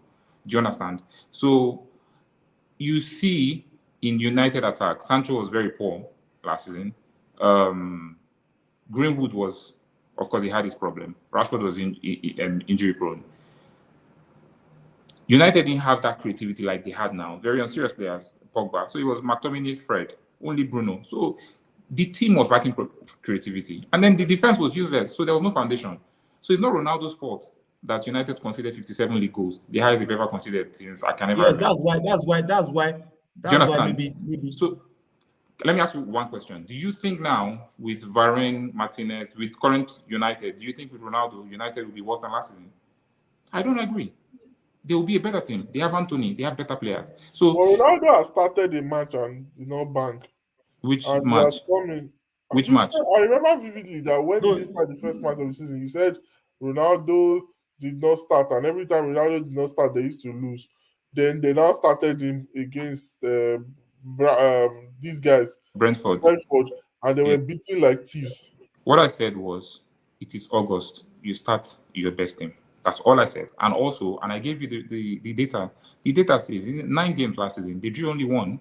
Do you understand? So you see in United attack, Sancho was very poor last season. Greenwood was, of course, he had his problem. Rashford was injury prone. United didn't have that creativity like they had now. Very unserious players, Pogba. So it was McTominay, Fred, only Bruno. So the team was lacking creativity. And then the defense was useless. So there was no foundation. So it's not Ronaldo's fault that United conceded 57 league goals, the highest they've ever conceded since I can ever Yes, remember. Do you understand? maybe. So let me ask you one question. Do you think now, with Varane, Martinez, with current United, do you think with Ronaldo, United will be worse than last season? I don't agree. They will be a better team. They have Anthony. They have better players. So, Well, Ronaldo has started the match and did not bank, which and he match? has come in. Which You match? said, I remember vividly that when No. they started the first match of the season, you said Ronaldo did not start, and every time Ronaldo did not start, they used to lose. Then they now started him against these guys, Brentford. and they Yeah. were beating like thieves. What I said was, it is August. You start your best team. That's all I said. And also, and I gave you the data. The data says in 9 games last season, they drew only 1.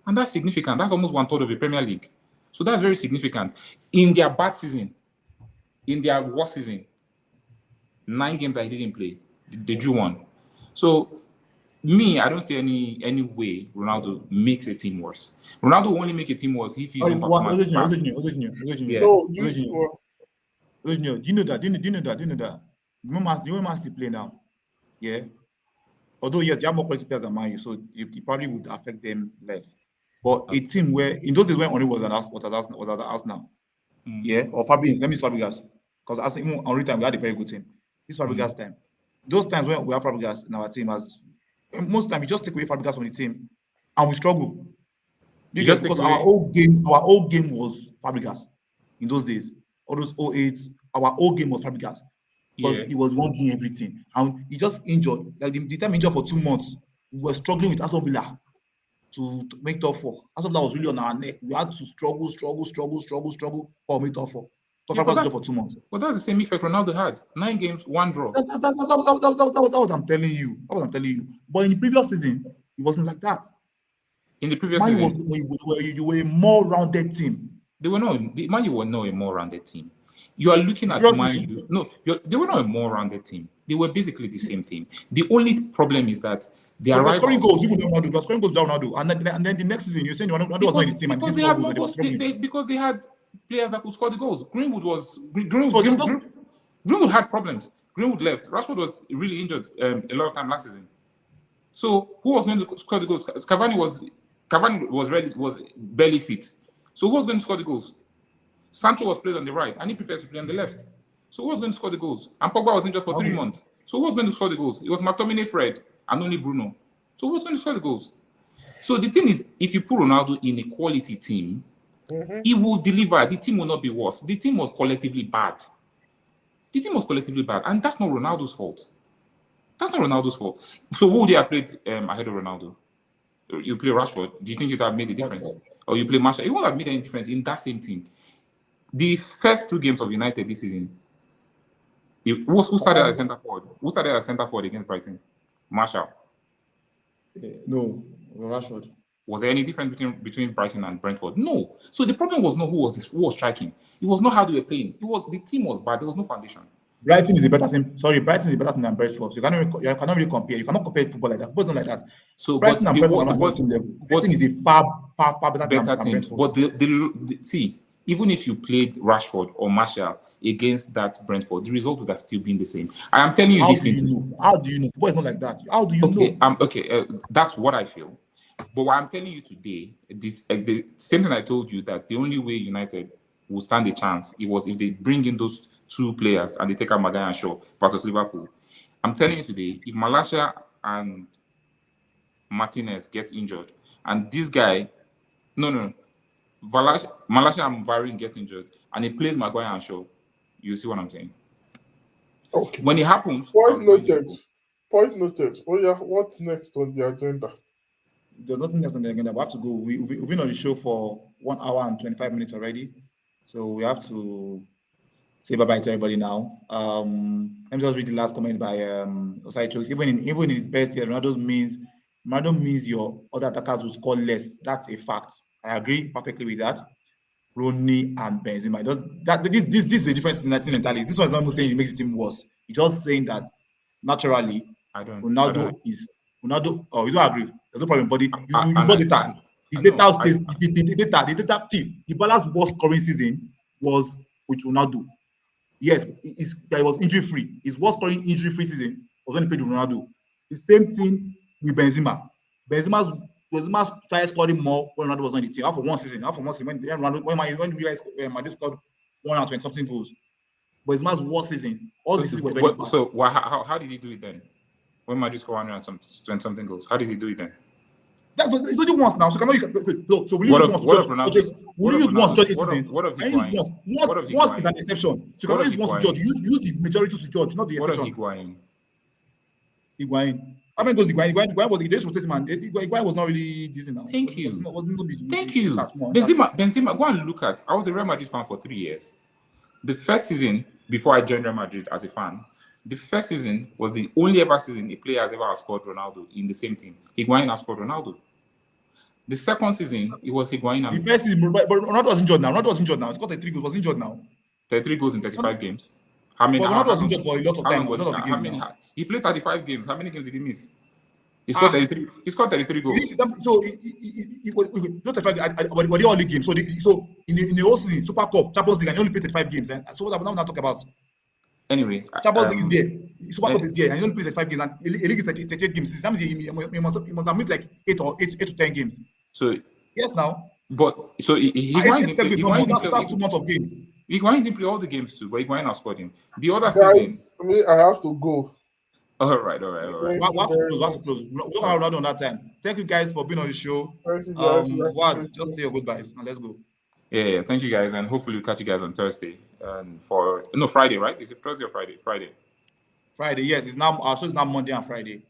And that's significant. That's almost 1/3 of the Premier League. So that's very significant. In their bad season, in their worst season, 9 games that he didn't play, they drew 1. So me, I don't see any way Ronaldo makes a team worse. Ronaldo will only make a team worse if he's in performance. Yeah. No, Do you know that? The way Man City play now, yeah. Although yes, they have more quality players than Man U, so it probably would affect them less. But a team where in those days when Henry was at Arsenal, yeah, or Fabregas, let me use Fabregas, because even on time we had a very good team. This Fabregas time, those times when we have Fabregas in our team, most time we just take away Fabregas from the team, and we struggle. Because our whole game was Fabregas in those days. All those 08, our whole game was Fabregas. Because he was one doing everything. And he just injured. Like the time injured for 2 months, we were struggling with Aston Villa to make top 4. Aston Villa was really on our neck. We had to struggle for make top 4. But Fabregas was for 2 months. But that's the same effect Ronaldo had. 9 games, 1 draw. That's what I'm telling you. But in the previous season, it wasn't like that. In the previous season, you were a more rounded team. Man U were not a more rounded team. You are looking at Man U. No, they were not a more rounded team. They were basically the same team. The only problem is that they are scoring goals. Even Ronaldo, they were scoring goals down Ronaldo, and then the next season you're saying Ronaldo was not in the team and he didn't score goals. Because they had players that could score the goals. Greenwood had problems. Greenwood left. Rashford was really injured a lot of time last season. So who was going to score the goals? Cavani was barely fit. So who was going to score the goals? Sancho was played on the right, and he prefers to play on the left. So who was going to score the goals? And Pogba was injured for 3 months. So who was going to score the goals? It was McTominay, Fred, and only Bruno. So who was going to score the goals? So the thing is, if you put Ronaldo in a quality team, he will deliver. The team will not be worse. The team was collectively bad. The team was collectively bad, and that's not Ronaldo's fault. That's not Ronaldo's fault. So who would you have played ahead of Ronaldo? You play Rashford. Do you think it would have made a difference? Or you play Marshall? It won't have made any difference in that same team. The first 2 games of United this season, who started as centre forward? Who started as centre forward against Brighton? Marshall. No, Rashford. Was there any difference between Brighton and Brentford? No. So the problem was not who was striking. It was not how they were playing. It was the team was bad. There was no foundation. Brighton is a better team. Sorry, Brighton is a better team than Brentford. So you cannot really compare. You cannot compare football like that. Football's not like that. So Brighton and Brentford are not on the same level. Brighton is a far better team than Brentford. But see, even if you played Rashford or Martial against that Brentford, the result would have still been the same. I am telling you How this do you know? How do you know? Football is not like that. How do you know? That's what I feel. But what I'm telling you today, the same thing I told you, that the only way United will stand a chance, it was if they bring in those 2 players and they take out Maguire and Shaw versus Liverpool. I'm telling you today, if Malaysia and Martinez get injured, and this guy, Malaysia and Varane get injured, and he plays Maguire and Shaw, you see what I'm saying? Okay. When it happens, Point noted. Oh yeah, what's next on the agenda? There's nothing else on the agenda. We have to go. We've been on the show for 1 hour and 25 minutes already, so we have to say bye-bye to everybody now. Let me just read the last comment by Osai Chokes. Even in his best year, Ronaldo means your other attackers will score less. That's a fact. I agree perfectly with that. Rooney and Benzema. This is the difference in that team entirely. This one is not saying it makes the team worse. It's just saying that naturally, Ronaldo. Oh, you don't agree? There's no problem, buddy. You got data. The data team. The Bala's worst scoring season was with Ronaldo. Yes, he was injury-free. His worst scoring injury-free season was when he played with Ronaldo. The same thing with Benzema. Benzema started scoring more when Ronaldo was on the team. After one season, when Madrid scored 120 something goals. Benzema's worst season. All this is very bad. So how did he do it then? When Madrid scored 120 something goals, how did he do it then? It's only once now. So will you use once to judge his seasons? What of Higuain? Once is an exception. So you cannot use once to judge. Use the majority to judge, not the exception. What of Higuain? How many goals Higuain was? He just rotated, man. Higuain was not really decent now. Thank you. Benzema, go and look at. I was a Real Madrid fan for 3 years. The first season before I joined Real Madrid as a fan, the first season was the only ever season a player has ever outscored Ronaldo in the same team. Higuain outscored Ronaldo. The second season, it was Higuain. The first season, but Ronaldo was injured now. He scored 33 goals. Was injured now. 33 goals in 35 games. How many? But Ronaldo was injured for a lot of time. A lot of the games. He played 35 games. How many games did he miss? He scored 33. He scored 33 goals. So he was not 35. But they all league games. So in the whole season, Super Cup, Champions League, and he only played 35 games. So what I'm not talking about. Anyway, Champions League is there. Super Cup is there, and he only plays 35 games, and a league is 38 games. That means he must have missed like 8 to 10 games. So yes, now. But so Higuain that's 2 months of games. Higuain didn't play all the games too, but Higuain outscored him. The other Guys, season, I have to go. All right. We have to close. We don't have Ronaldo on that time. Thank you guys for being on the show. Thank you guys. Just say your goodbyes and let's go. Yeah. Thank you guys, and hopefully we'll catch you guys on Thursday. Friday, right? Is it Thursday or Friday? Friday, yes. It's now our show is now Monday and Friday.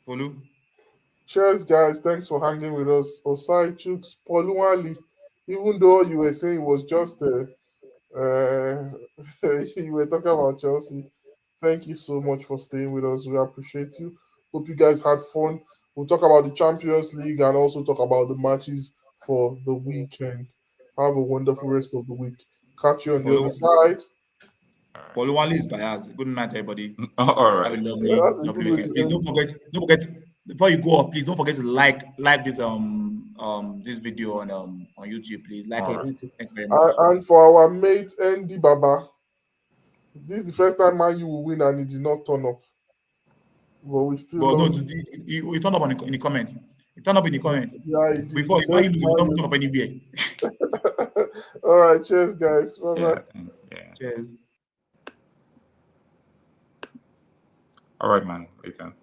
Follow. Cheers, guys. Thanks for hanging with us. Osai Chuks, Poluwali. Even though you were saying it was just you were talking about Chelsea. Thank you so much for staying with us. We appreciate you. Hope you guys had fun. We'll talk about the Champions League and also talk about the matches for the weekend. Have a wonderful rest of the week. Catch you on the other side. Poluwali is biased. Good night, everybody. All right. Have a lovely weekend. Please don't forget before you go off. Please don't forget to like this this video on YouTube. Please like it. Thank you very much. And for our mate Andy Baba, this is the first time you will win and he did not turn up. But we still. But no, he turned up in the comments. He turned up in the comments. Yeah, he did. Before you don't turn up anywhere. All right, cheers, guys. Bye bye. Yeah. Cheers. All right, man. Later.